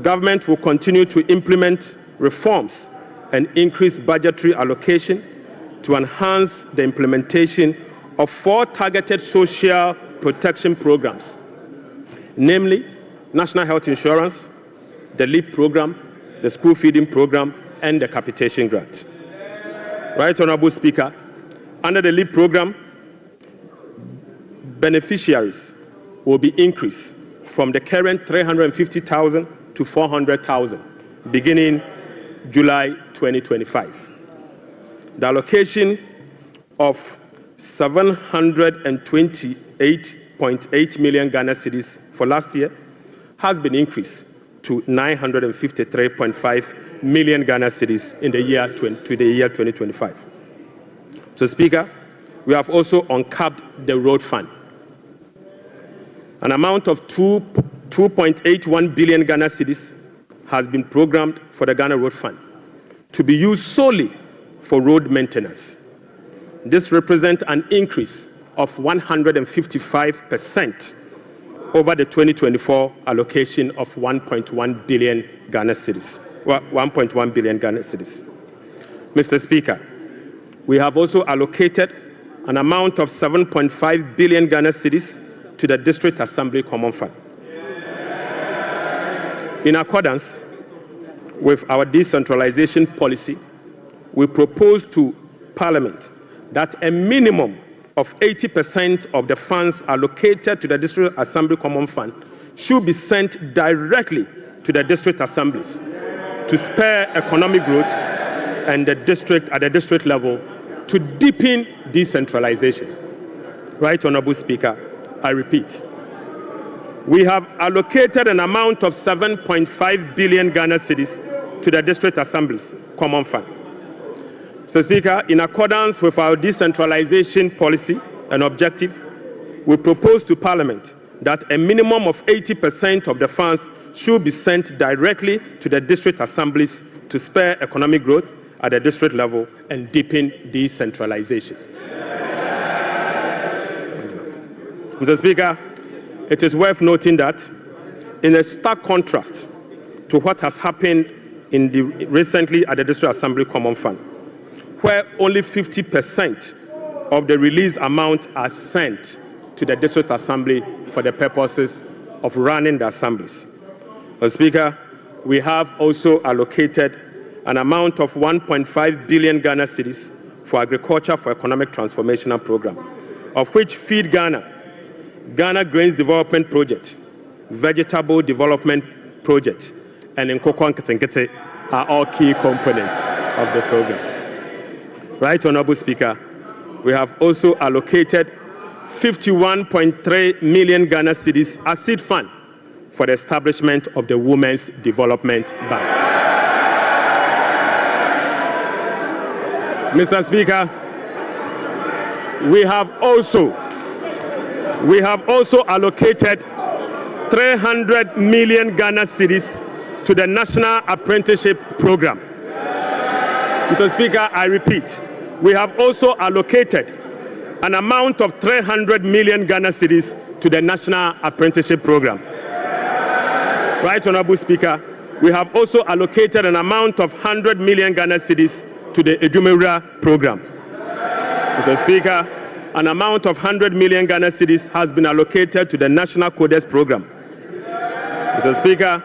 government will continue to implement reforms and increase budgetary allocation to enhance the implementation of 4 targeted social protection programs, namely National Health Insurance, the LEAP program, the school feeding program, and the capitation grant. Right, Honorable Speaker, under the LEAP program, beneficiaries will be increased from the current 350,000 to 400,000 beginning July 2025. The allocation of 728.8 million Ghana cedis for last year has been increased to 953.5 million Ghana cedis in the year 2025. So, Speaker, we have also uncapped the road fund. An amount of 2.81 billion Ghana cedis has been programmed for the Ghana Road Fund to be used solely for road maintenance. This represents an increase of 155% over the 2024 allocation of 1.1 billion Ghana cedis. 1.1 billion Ghana cedis. Mr. Speaker, we have also allocated an amount of 7.5 billion Ghana cedis to the District Assembly Common Fund. In accordance with our decentralization policy, we propose to Parliament that a minimum of 80% of the funds allocated to the District Assembly Common Fund should be sent directly to the district assemblies to spur economic growth and at the district level to deepen decentralization. Right, Honorable Speaker, I repeat, we have allocated an amount of 7.5 billion Ghana cedis to the district assemblies common fund. Mr. Speaker, in accordance with our decentralization policy and objective, we propose to Parliament that a minimum of 80% of the funds should be sent directly to the district assemblies to spur economic growth at the district level and deepen decentralization. Mr. Speaker, it is worth noting that in a stark contrast to what has happened recently at the District Assembly Common Fund, where only 50% of the released amount are sent to the District Assembly for the purposes of running the assemblies. Mr. Speaker, we have also allocated an amount of 1.5 billion Ghana cedis for Agriculture for Economic Transformation Program, of which Feed Ghana, Ghana Grains Development Project, Vegetable Development project and Nkoko Nketenkete are all key components of the program. Right, Honorable Speaker, we have also allocated 51.3 million Ghana cedis as seed fund for the establishment of the Women's Development Bank. Mr. Speaker, we have also allocated 300 million Ghana cedis to the National Apprenticeship Program. Mr. Speaker, I repeat, we have also allocated an amount of 300 million Ghana cedis to the National Apprenticeship Program. Right, Honorable Speaker, we have also allocated an amount of 100 million Ghana cedis to the Edumewura Program. Mr. Speaker, an amount of 100 million Ghana cedis has been allocated to the National Codes Program. Mr. Speaker,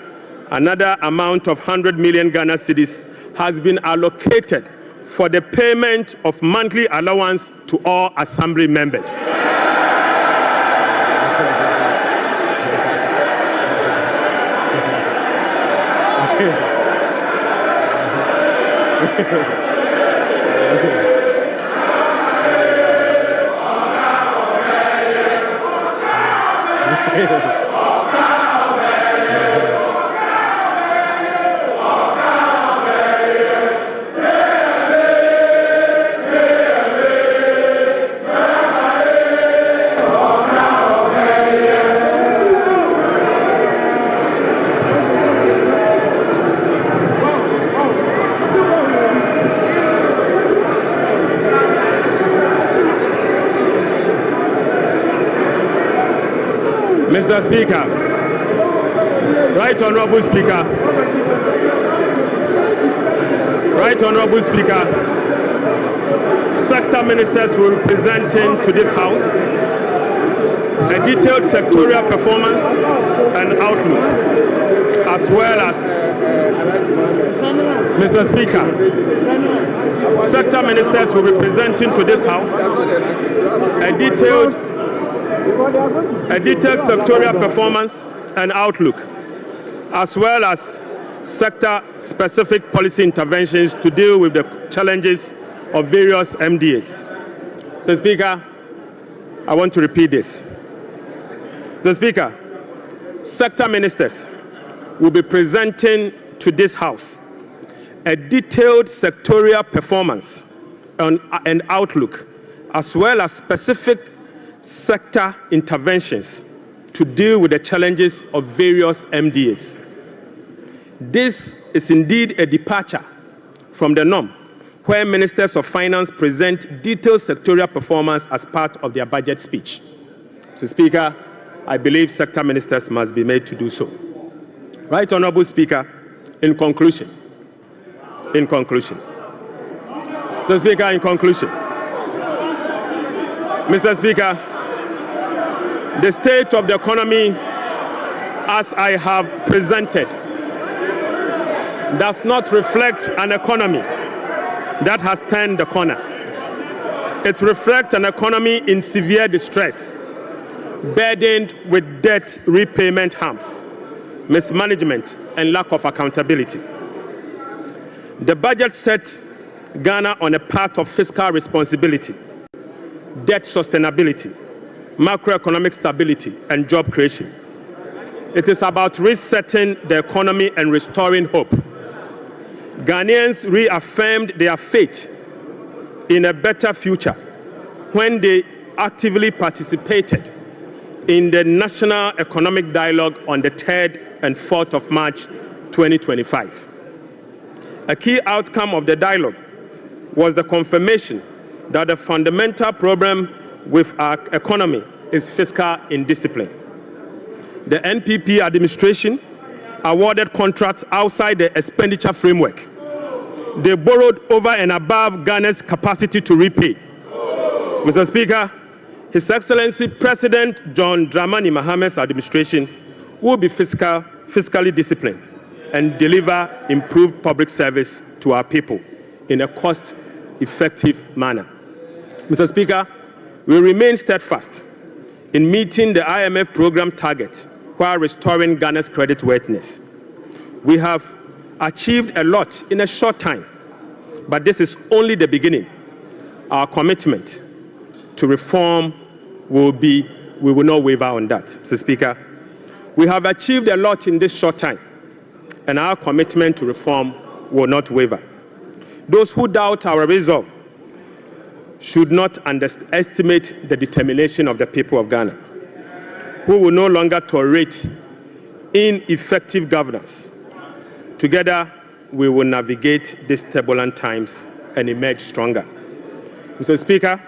another amount of 100 million Ghana cedis has been allocated for the payment of monthly allowance to all assembly members. Mr. Speaker, Right Honorable Speaker, sector ministers will be presenting to this House a detailed sectorial performance and outlook, as well as, Mr. Speaker, sector ministers will be presenting to this House a detailed sectorial performance and outlook, as well as sector-specific policy interventions to deal with the challenges of various MDAs. So, Speaker, I want to repeat this. So, Speaker, sector ministers will be presenting to this House a detailed sectorial performance and outlook, as well as specific sector interventions to deal with the challenges of various MDAs. This is indeed a departure from the norm, where ministers of finance present detailed sectorial performance as part of their budget speech. So, Speaker, I believe sector ministers must be made to do so. Right, Honorable Speaker, in conclusion. So, Speaker, in conclusion. Mr. Speaker, the state of the economy, as I have presented, does not reflect an economy that has turned the corner. It reflects an economy in severe distress, burdened with debt repayment harms, mismanagement, and lack of accountability. The budget set Ghana on a path of fiscal responsibility, debt sustainability, macroeconomic stability, and job creation. It is about resetting the economy and restoring hope. Ghanaians reaffirmed their faith in a better future when they actively participated in the National Economic Dialogue on the 3rd and 4th of March 2025. A key outcome of the dialogue was the confirmation that the fundamental problem with our economy is fiscal indiscipline. The NPP administration awarded contracts outside the expenditure framework. They borrowed over and above Ghana's capacity to repay. Mr. Speaker, His Excellency President John Dramani Mahamad's administration will be fiscally disciplined and deliver improved public service to our people in a cost-effective manner. Mr. Speaker, we remain steadfast in meeting the IMF program target while restoring Ghana's creditworthiness. We have achieved a lot in a short time, but this is only the beginning. Our commitment to reform we will not waver on that, Mr. Speaker. We have achieved a lot in this short time, and our commitment to reform will not waver. Those who doubt our resolve should not underestimate the determination of the people of Ghana, who will no longer tolerate ineffective governance. Together, we will navigate these turbulent times and emerge stronger. Mr. Speaker,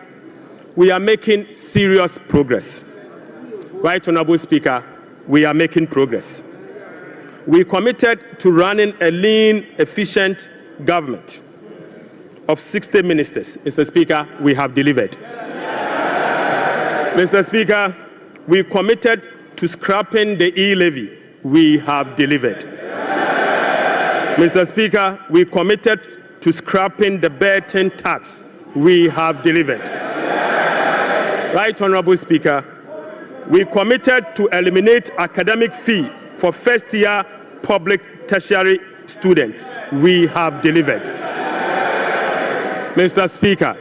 we are making serious progress. Right Honorable Speaker, we are making progress. We committed to running a lean, efficient government of 60 ministers. Mr. Speaker, we have delivered. Mr. Speaker, we committed to scrapping the e-levy. We have delivered. Mr. Speaker, we committed to scrapping the Burton tax. We have delivered. Right Honorable Speaker, we committed to eliminate academic fee for first-year public tertiary students. We have delivered. Mr. Speaker,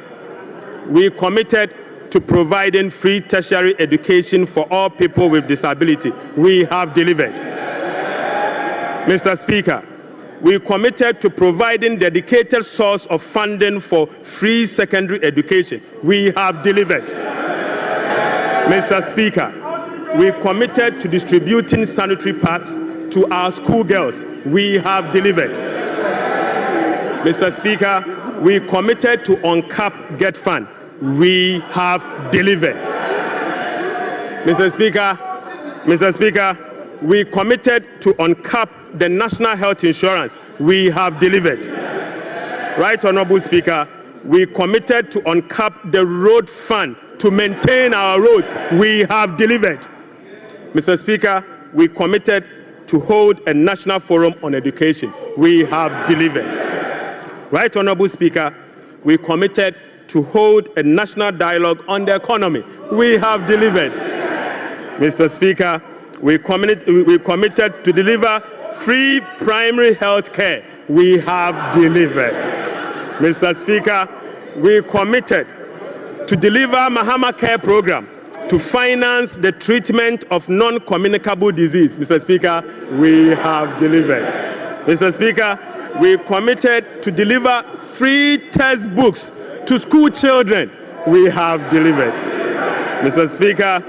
we committed to providing free tertiary education for all people with disability. We have delivered. Mr. Speaker, we committed to providing dedicated source of funding for free secondary education. We have delivered. Mr. Speaker, we committed to distributing sanitary pads to our schoolgirls. We have delivered. Mr. Speaker, we committed to uncap get fund. We have delivered. Mr. Speaker, we committed to uncap the national health insurance. We have delivered. Right Honorable Speaker, we committed to uncap the road fund to maintain our roads. We have delivered. Mr. Speaker, we committed to hold a national forum on education. We have delivered. Right Honorable Speaker, we committed to hold a national dialogue on the economy. We have delivered. Mr. Speaker, we committed to deliver free primary health care. We have delivered. Mr. Speaker, we committed to deliver Mahama Care Program to finance the treatment of non-communicable disease. Mr. Speaker, we have delivered. Mr. Speaker, we committed to deliver free textbooks to school children. We have delivered. Mr. Speaker,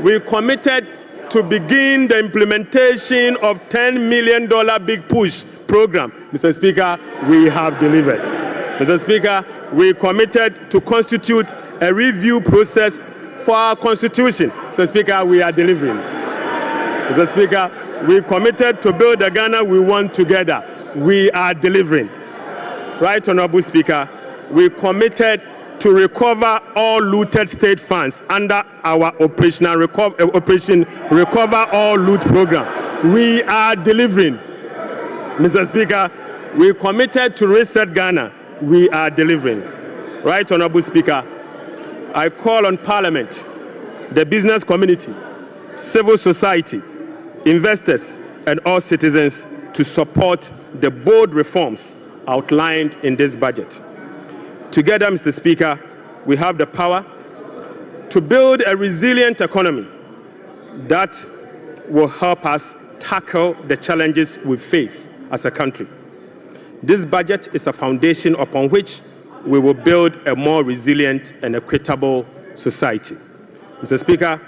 we committed to begin the implementation of $10 million Big Push program. Mr. Speaker, we have delivered. Mr. Speaker, we committed to constitute a review process for our constitution. Mr. Speaker, we are delivering. Mr. Speaker, we committed to build the Ghana we want together. We are delivering. Right Honorable Speaker, we committed to recover all looted state funds under our Operation Recover All Loot program. We are delivering. Mr. Speaker, we committed to reset Ghana. We are delivering. Right Honorable Speaker, I call on Parliament, the business community, civil society, investors, and all citizens to support the bold reforms outlined in this budget. Together, Mr. Speaker, we have the power to build a resilient economy that will help us tackle the challenges we face as a country. This budget is a foundation upon which we will build a more resilient and equitable society. Mr. Speaker,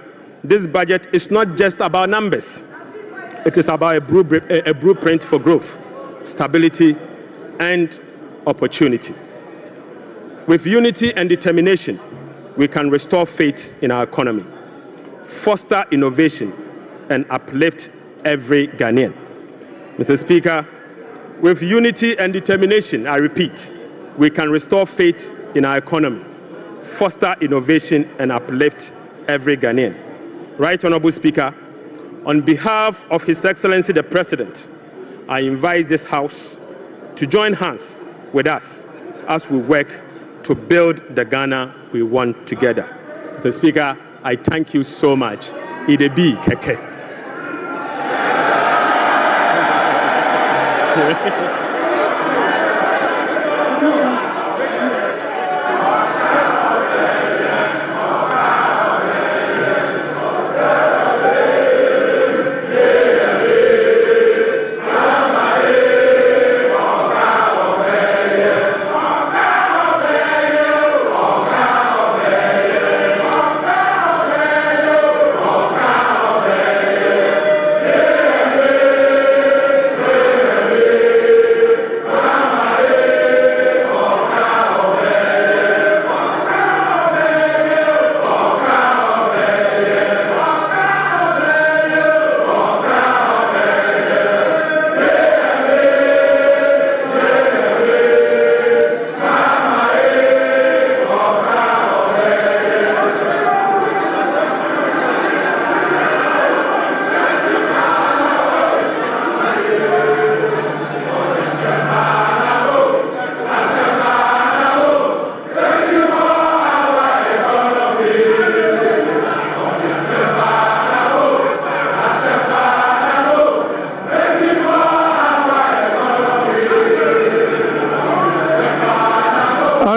this budget is not just about numbers. It is about a blueprint for growth, stability, and opportunity. With unity and determination, we can restore faith in our economy, foster innovation, and uplift every Ghanaian. Mr. Speaker, with unity and determination, I repeat, we can restore faith in our economy, foster innovation, and uplift every Ghanaian. Right Honorable Speaker, on behalf of His Excellency the President, I invite this House to join hands with us as we work to build the Ghana we want together. Mr. Speaker, I thank you so much. Idebi Keke.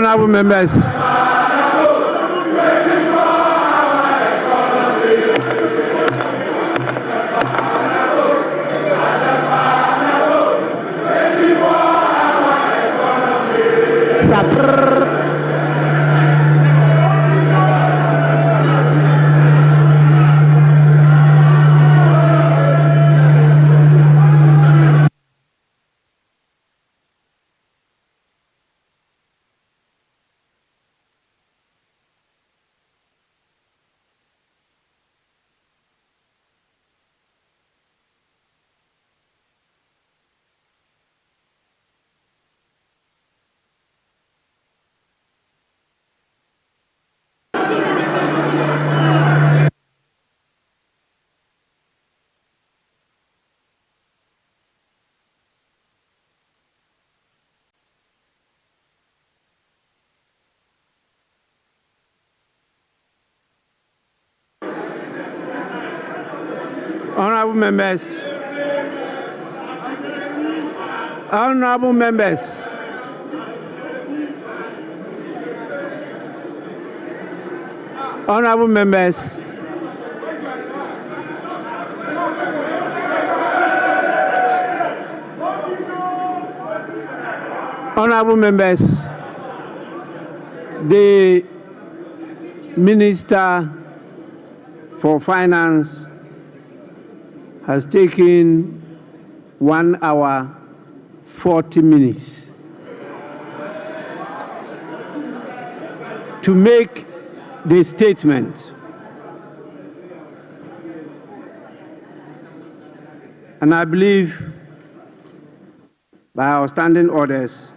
Honorable members. Honorable members. Honorable members. Honorable members. Honorable members, the Minister for Finance has taken 1 hour 40 minutes to make the statement. And I believe by our standing orders,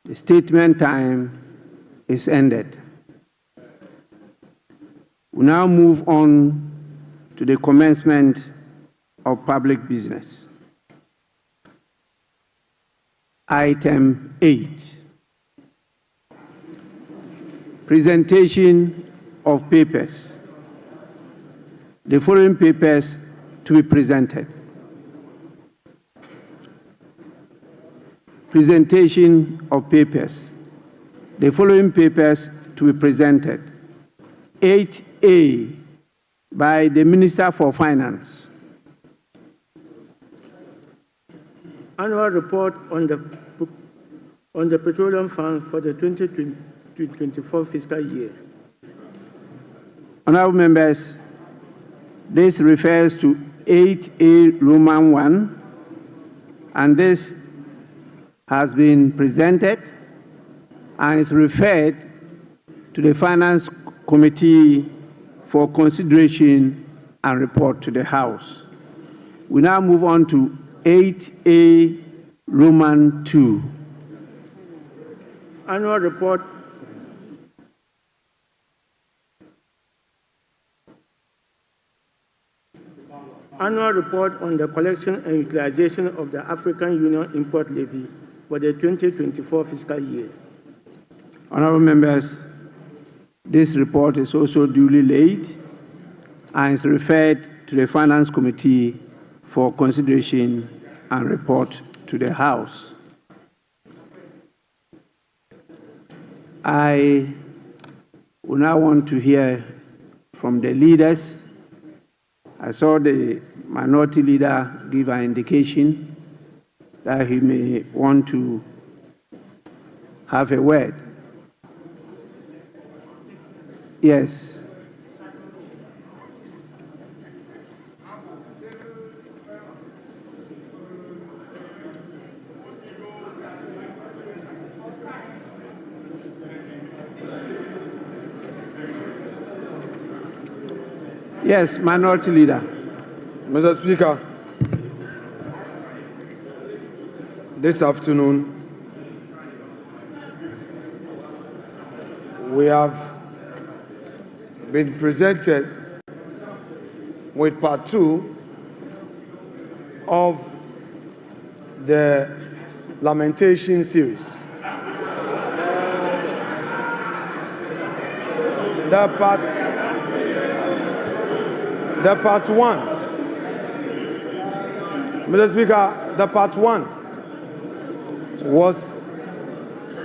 the statement time is ended. We now move on to the commencement of public business. Item 8, presentation of papers. The following papers to be presented. Presentation of papers. The following papers to be presented. 8A by the Minister for Finance. Annual report on the petroleum fund for the 2024 fiscal year. Honorable members, this refers to 8A Roman 1, and this has been presented and is referred to the Finance Committee for consideration and report to the House. We now move on to 8A Roman 2. Annual report on the collection and utilization of the African Union import levy for the 2024 fiscal year. Honorable members, this report is also duly laid and is referred to the Finance Committee for consideration and report to the House. I would now want to hear from the leaders. I saw the minority leader give an indication that he may want to have a word. Yes. Yes, minority leader. Mr. Speaker, this afternoon we have been presented with part 2 of the lamentation series. The part 1, Mr. Speaker, the part 1 was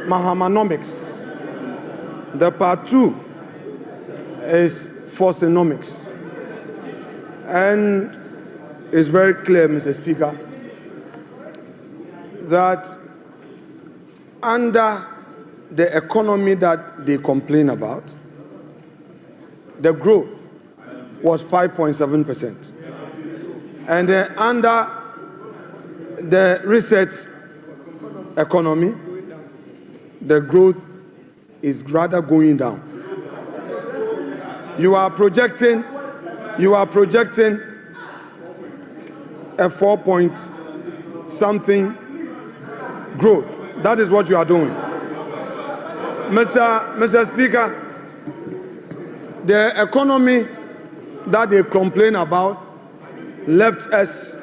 Mahamanomics. The part 2 is Forcenomics. And it's very clear, Mr. Speaker, that under the economy that they complain about, the growth was 5.7%. And under the research economy, the growth is rather going down. You are projecting a 4-point-something growth. That is what you are doing. Mr. Speaker, the economy that they complain about left us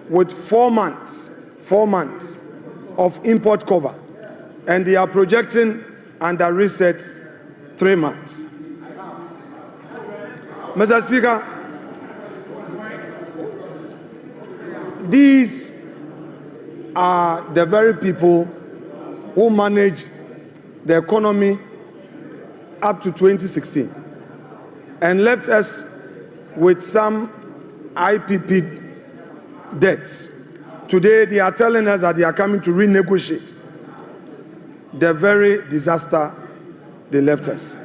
with 4 months of import cover, and they are projecting under reset 3 months. Mr. Speaker, these are the very people who managed the economy up to 2016 and left us with some IPP debts. Today, they are telling us that they are coming to renegotiate the very disaster they left us.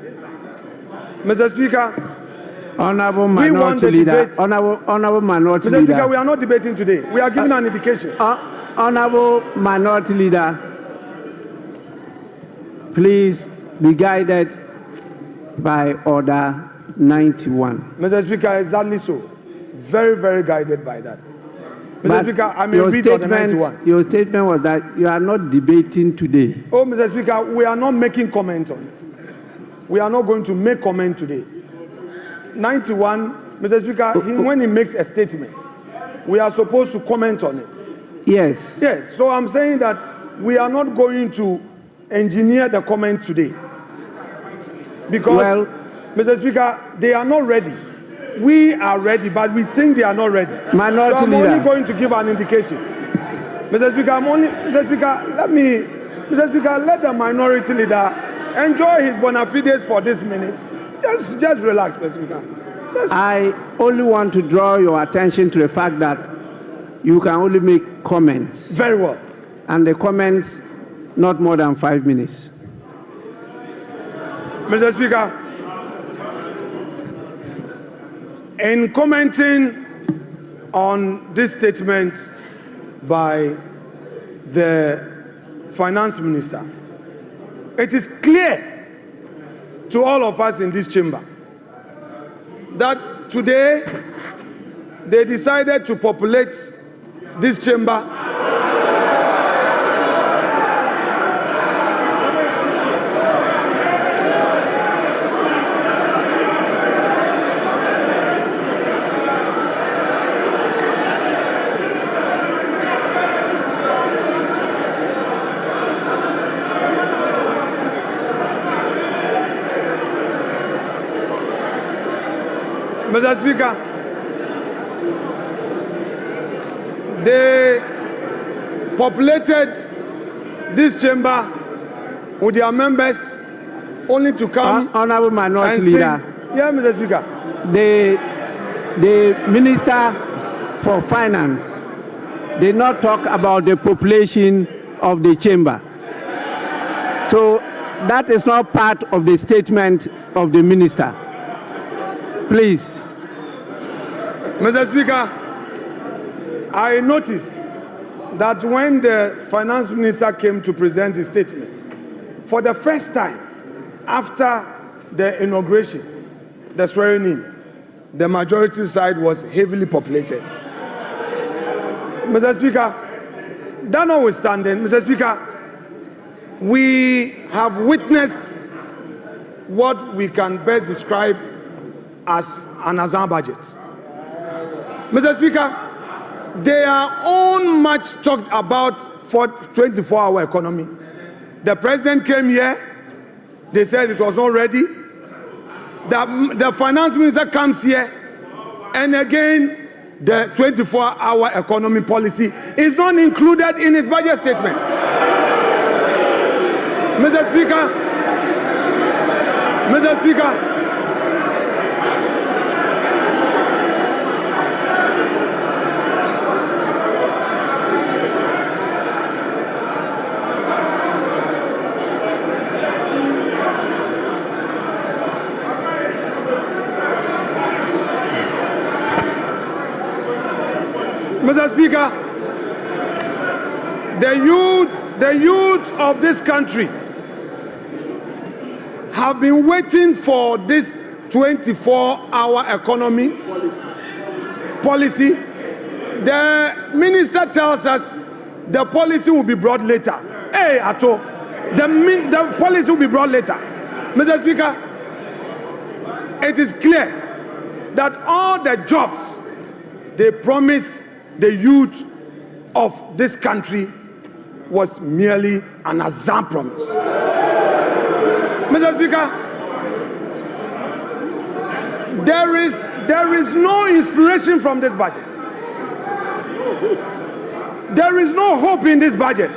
Mr. Speaker, Honorable Minority Leader. Honorable Minority Leader. Mr. Speaker, we are not debating today. We are giving an indication. Honorable Minority Leader, please be guided by Order 91. Mr. Speaker, exactly so. Very, very guided by that. Mr. Speaker, I may read Order 91. Your statement was that you are not debating today. Oh, Mr. Speaker, we are not making comment on it. We are not going to make comment today. 91, Mr. Speaker, when he makes a statement, we are supposed to comment on it. Yes. Yes, so I'm saying that we are not going to engineer the comment today. Because, well, Mr. Speaker, they are not ready. We are ready, but we think they are not ready. Minority so I'm Leader. only going to give an indication. Mr. Speaker, let the Minority Leader enjoy his bona fides for this minute. Just relax, Mr. Speaker. I only want to draw your attention to the fact that you can only make comments. Very well. And the comments, not more than 5 minutes. Mr. Speaker, in commenting on this statement by the Finance Minister, it is clear to all of us in this chamber that today they decided to populate this chamber Mr. Speaker, populated this chamber with their members only to come Honorable Minority and Leader. Sing. Yeah, Mr. Speaker. The Minister for Finance did not talk about the population of the chamber. So that is not part of the statement of the minister. Please. Mr. Speaker, I noticed that when the finance minister came to present his statement, for the first time after the inauguration, the swearing in, the majority side was heavily populated. Mr. Speaker, that notwithstanding, Mr. Speaker, we have witnessed what we can best describe as an Azan budget. Mr. Speaker, they are on much talked about for 24-hour economy. The president came here, they said it was not ready. The finance minister comes here, and again, the 24-hour economy policy is not included in his budget statement. Mr. Speaker, Mr. Speaker, Mr. Speaker, the youth of this country have been waiting for this 24-hour economy policy. The minister tells us the policy will be brought later. Hey, Ato, the policy will be brought later. Mr. Speaker, it is clear that all the jobs they promised the youth of this country was merely an Azan promise. Mr. Speaker, there is no inspiration from this budget. There is no hope in this budget.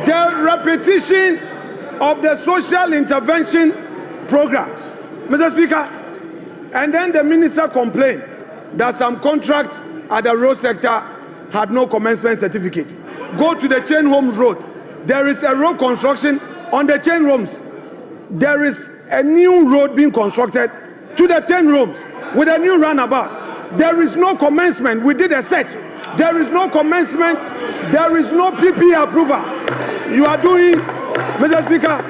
The repetition of the social intervention programs, Mr. Speaker, and then the minister complained that some contracts at the road sector had no commencement certificate. Go to the Chain Homes Road. There is a road construction on the Chain Homes. There is a new road being constructed to the 10 rooms with a new runabout. There is no commencement. We did a search. There is no commencement. There is no PP approval. You are doing, Mr. Speaker,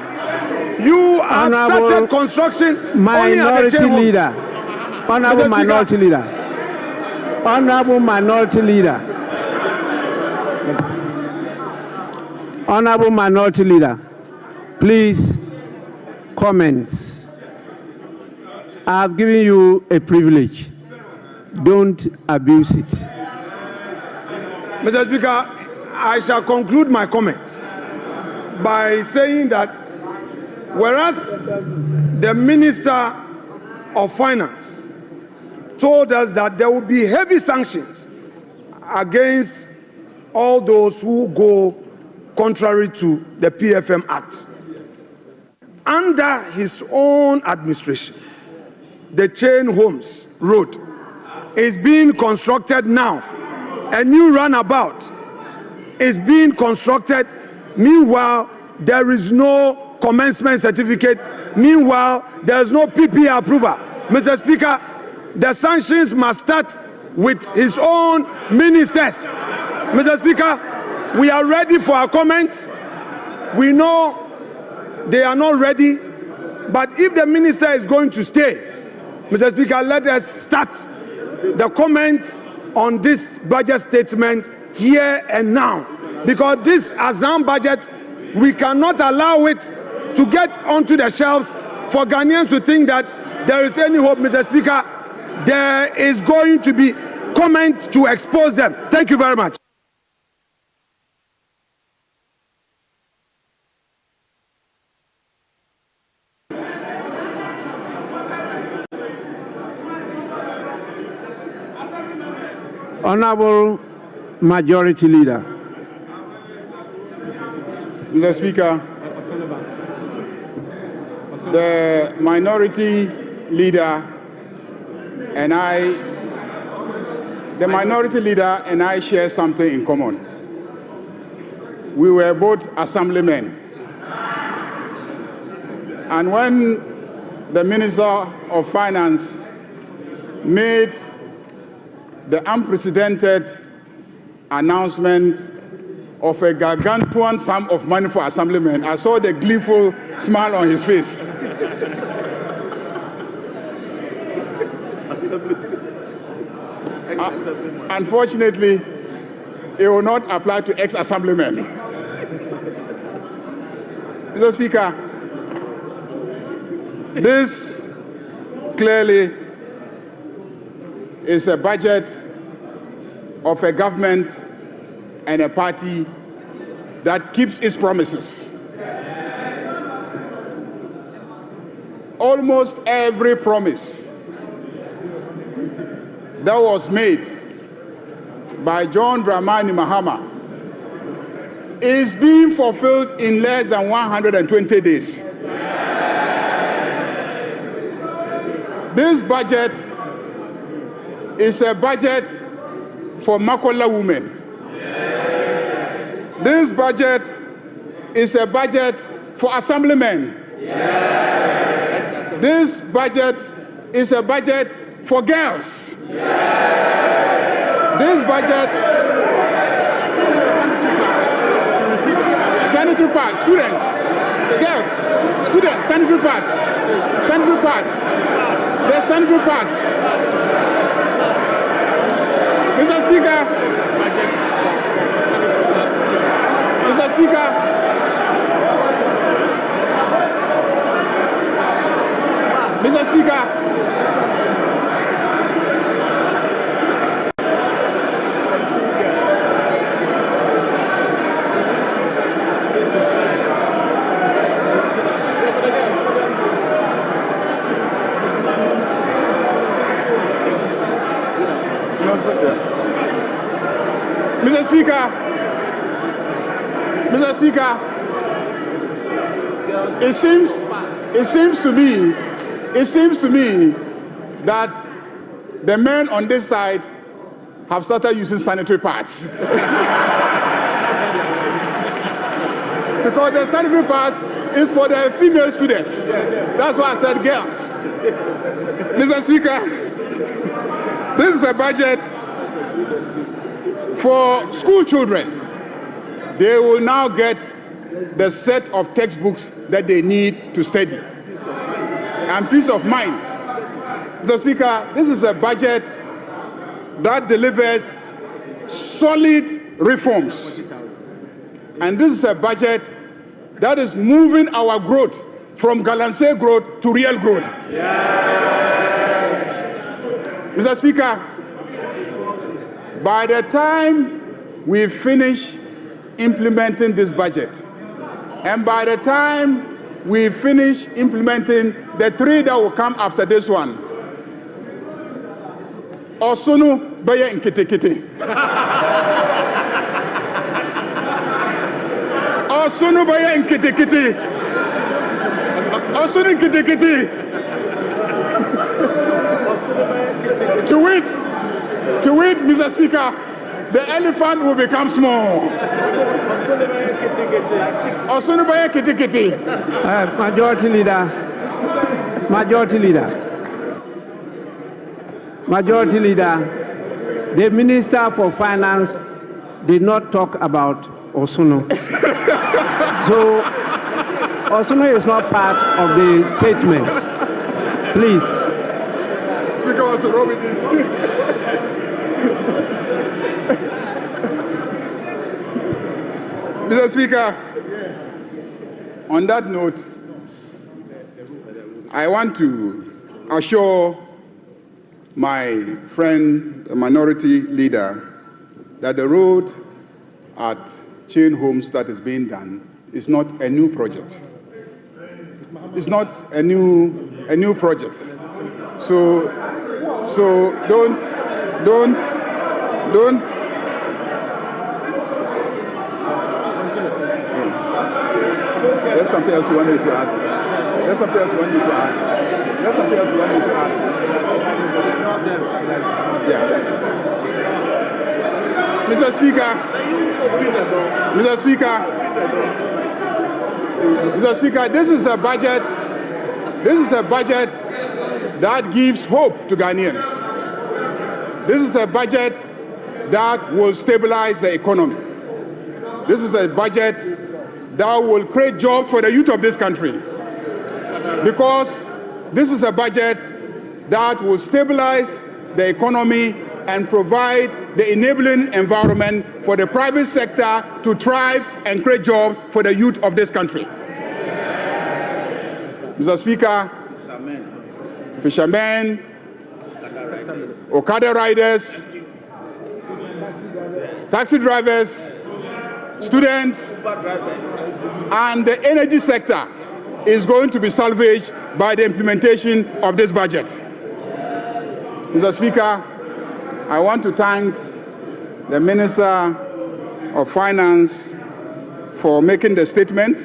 you have started construction only at the Chain Homes. Honorable Minority Leader. Honorable Minority Leader. Honorable Minority Leader, please, comments. I have given you a privilege. Don't abuse it. Mr. Speaker, I shall conclude my comment by saying that whereas the Minister of Finance told us that there will be heavy sanctions against all those who go contrary to the PFM Act. Under his own administration, the Chain Homes Road is being constructed now. A new runabout is being constructed. Meanwhile, there is no commencement certificate. Meanwhile, there is no PP approval. Mr. Speaker, the sanctions must start with his own ministers. Mr. Speaker, we are ready for our comments. We know they are not ready, but if the minister is going to stay, Mr. Speaker, let us start the comments on this budget statement here and now, because this Azan budget, we cannot allow it to get onto the shelves for Ghanaians to think that there is any hope. Mr. Speaker, there is going to be comment to expose them. Thank you very much. Honorable Majority Leader. Mr. Speaker, the Minority Leader and I share something in common. We were both assemblymen. And when the Minister of Finance made the unprecedented announcement of a gargantuan sum of money for assemblymen, I saw the gleeful smile on his face. Unfortunately, it will not apply to ex-assemblymen. Mr. Speaker, this clearly is a budget of a government and a party that keeps its promises. Almost every promise that was made by John Dramani Mahama is being fulfilled in less than 120 days. This budget is a budget for Makola women. This budget is a budget for assemblymen. This budget is a budget for girls. This budget, sanitary pads, students, girls, students, sanitary pads, there's sanitary pads. Mr. Speaker, Mr. Speaker, it seems to me that the men on this side have started using sanitary pads. Because the sanitary pads is for the female students. That's why I said girls. Mr. Speaker, this is a budget for school children. They will now get the set of textbooks that they need to study. And peace of mind. Mr. Speaker, this is a budget that delivers solid reforms. And this is a budget that is moving our growth from Galamsey growth to real growth. Mr. Speaker, by the time we finish implementing this budget, and by the time we finish implementing the three that will come after this one, Osunu Baya Nkitikiti. Osunu Baya Nkitikiti. Osunu Nkitikiti. To wit, Mr. Speaker, the elephant will become small. Osunu Baya Kitikiti. Majority Leader, the Minister for Finance did not talk about Osunu. So, Osunu is not part of the statement. Please. Speaker Osunu. Mr. Speaker, on that note, I want to assure my friend, the Minority Leader, that the road at Chain Homes that is being done is not a new project. It's not a new project. So don't There's something else you want me to add. There's something else you want me to add. There's something else you want me to add. Yeah. Mr. Speaker. Mr. Speaker. Mr. Speaker, this is a budget. This is a budget that gives hope to Ghanaians. This is a budget that will stabilize the economy. This is a budget that will create jobs for the youth of this country. Because this is a budget that will stabilize the economy and provide the enabling environment for the private sector to thrive and create jobs for the youth of this country. Mr. Speaker, fishermen, Okada riders, taxi drivers, students, and the energy sector is going to be salvaged by the implementation of this budget. Mr. Speaker, I want to thank the Minister of Finance for making the statement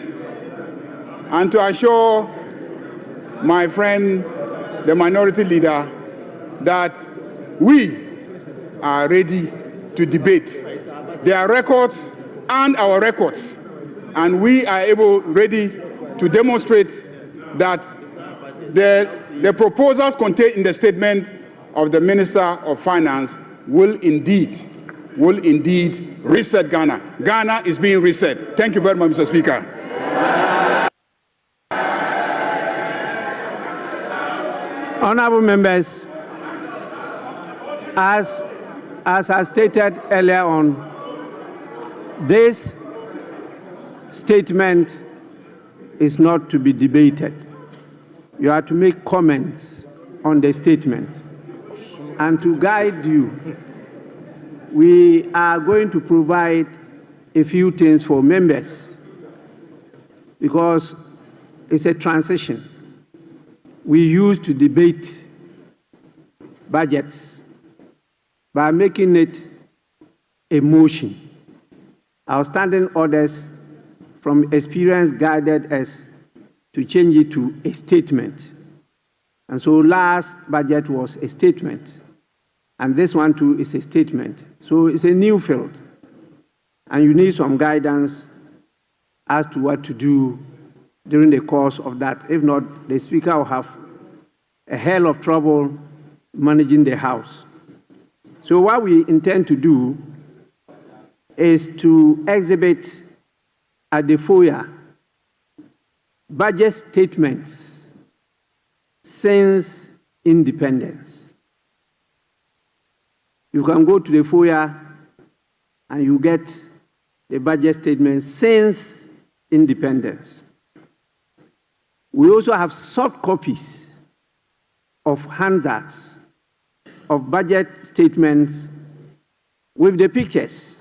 and to assure my friend, the minority leader, that we are ready to debate their records and our records, and we are ready to demonstrate that the proposals contained in the statement of the Minister of Finance will indeed reset Ghana. Ghana is being reset. Thank you very much, Mr. Speaker. Honorable members, as I stated earlier on, this statement is not to be debated. You are to make comments on the statement. And to guide you, we are going to provide a few things for members because it's a transition. We used to debate budgets by making it a motion. Our standing orders from experience guided us to change it to a statement. And so last budget was a statement. And this one too is a statement. So it's a new field. And you need some guidance as to what to do during the course of that. If not, the Speaker will have a hell of trouble managing the House. So what we intend to do is to exhibit at the foyer budget statements since independence. You can go to the foyer and you get the budget statements since independence. We also have soft copies of handouts of budget statements with the pictures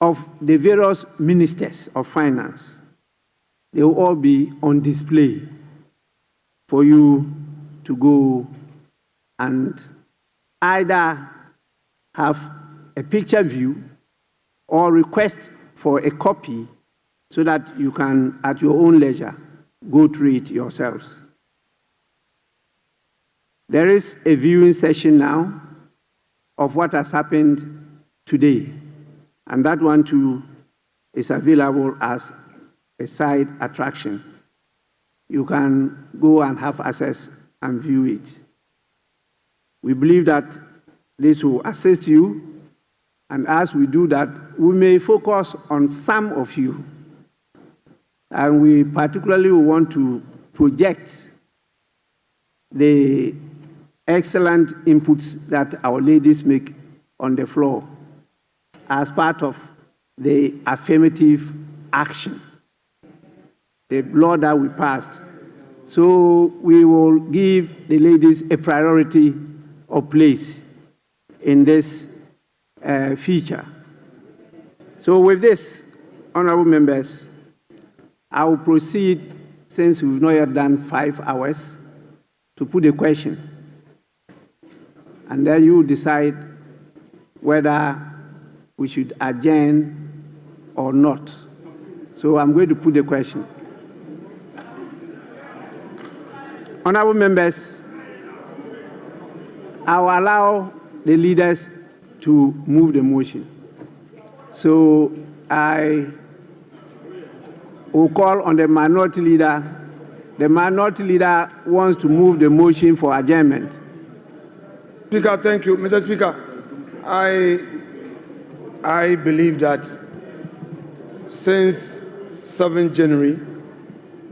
of the various ministers of finance. They will all be on display for you to go and either have a picture view or request for a copy so that you can, at your own leisure, go through it yourselves. There is a viewing session now of what has happened today, and that one too is available as a side attraction. You can go and have access and view it. We believe that this will assist you, and as we do that, we may focus on some of you, and we particularly want to project the excellent inputs that our ladies make on the floor as part of the affirmative action, the law that we passed. So we will give the ladies a priority of place in this feature. So with this, honorable members, I will proceed, since we've not yet done 5 hours, to put a question. And then you decide whether we should adjourn or not. So I'm going to put the question. Honorable members, I will allow the leaders to move the motion. So I will call on the minority leader. The minority leader wants to move the motion for adjournment. Speaker, thank you. Mr. Speaker, I believe that since 7th January,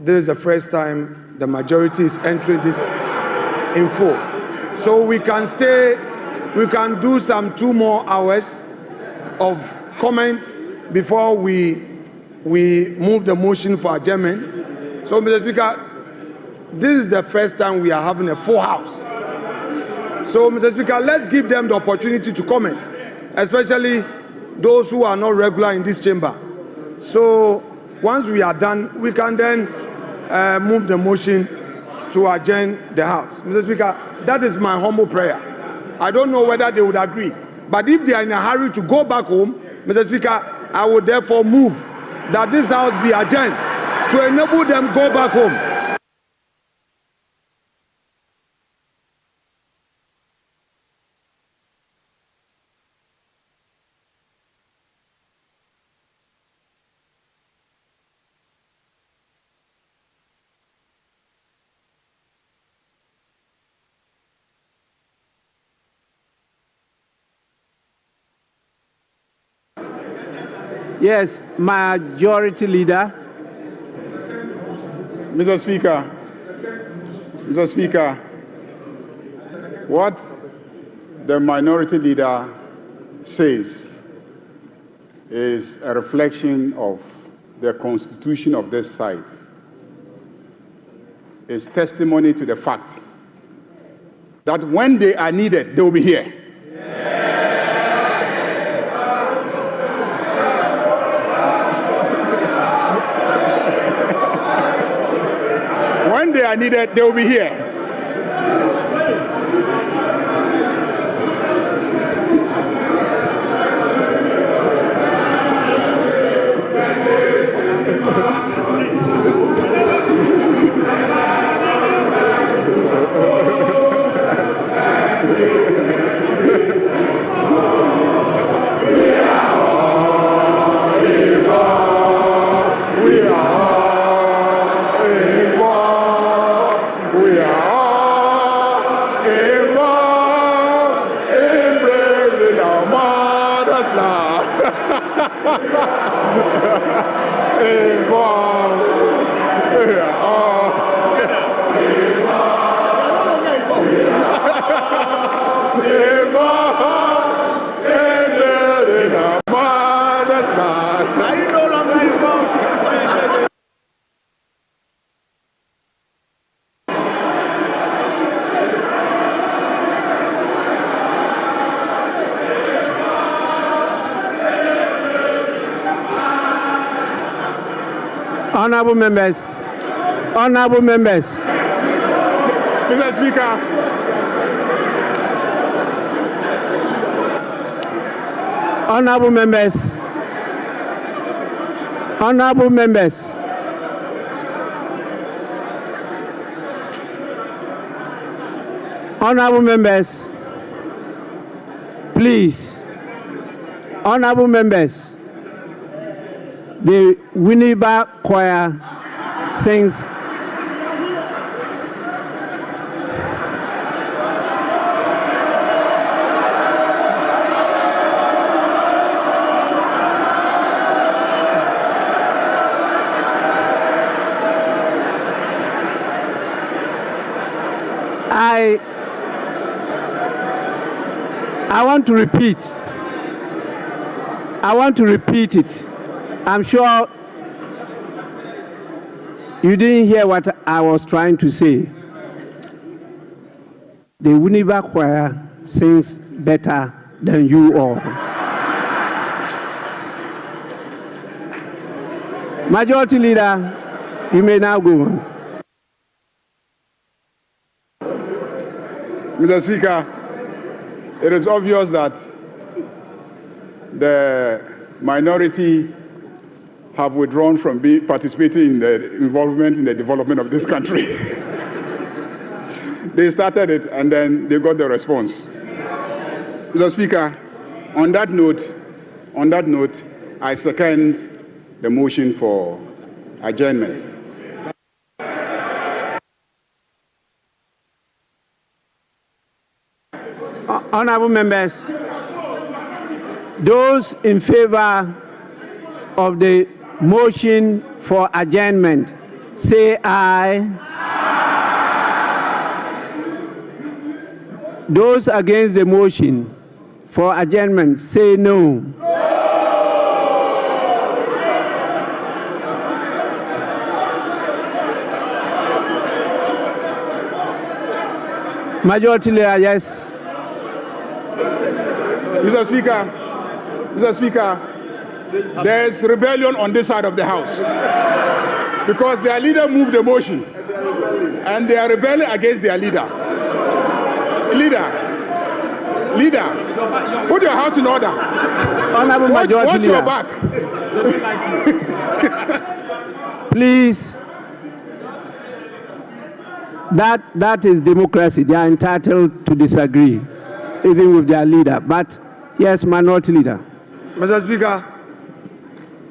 this is the first time the majority is entering this in full. So we can do some 2 more hours of comment before we move the motion for adjournment. So, Mr. Speaker, this is the first time we are having a full house. So, Mr. Speaker, let's give them the opportunity to comment, especially those who are not regular in this chamber. So, once we are done, we can then move the motion to adjourn the House. Mr. Speaker, that is my humble prayer. I don't know whether they would agree, but if they are in a hurry to go back home, Mr. Speaker, I would therefore move that this House be adjourned to enable them go back home. Yes, Majority Leader. Mr. Speaker, what the Minority Leader says is a reflection of the constitution of this side. It's testimony to the fact that when they are needed, they will be here. When they are needed, they will be here. Honorable members, Mr. Speaker, honorable members, please, honorable members, the Winneba Choir sings I want to repeat it. I'm sure you didn't hear what I was trying to say. The Winneba Choir sings better than you all. Majority Leader, you may now go on. Mr. Speaker, it is obvious that the minority have withdrawn from participating in the involvement in the development of this country. They started it and then they got the response. Mr. Speaker, on that note, I second the motion for adjournment. Honorable members, those in favor of the motion for adjournment, say aye. Those against the motion for adjournment, say no. Majority leader, yes. Mr. Speaker, there's rebellion on this side of the House because their leader moved the motion and they are rebelling against their leader. Leader, put your house in order. Honorable Majority Watch Leader. your back. Please. That is democracy. They are entitled to disagree, even with their leader. But yes, Minority Leader. Mr. Speaker,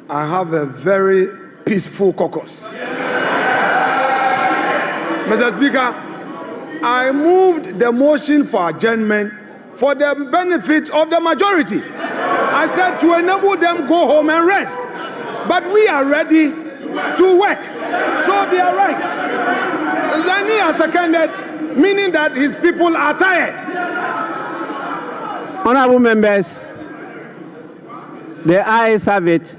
I have a very peaceful caucus. Mr. Speaker, I moved the motion for adjournment for the benefit of the majority. I said to enable them go home and rest. But we are ready to work. So they are right. Lani has seconded, meaning that his people are tired. Honorable members, the ayes have it.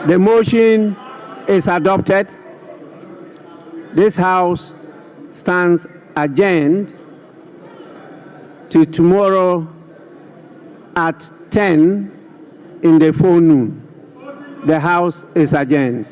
The motion is adopted. This House stands adjourned to tomorrow at 10 in the forenoon. The House is adjourned.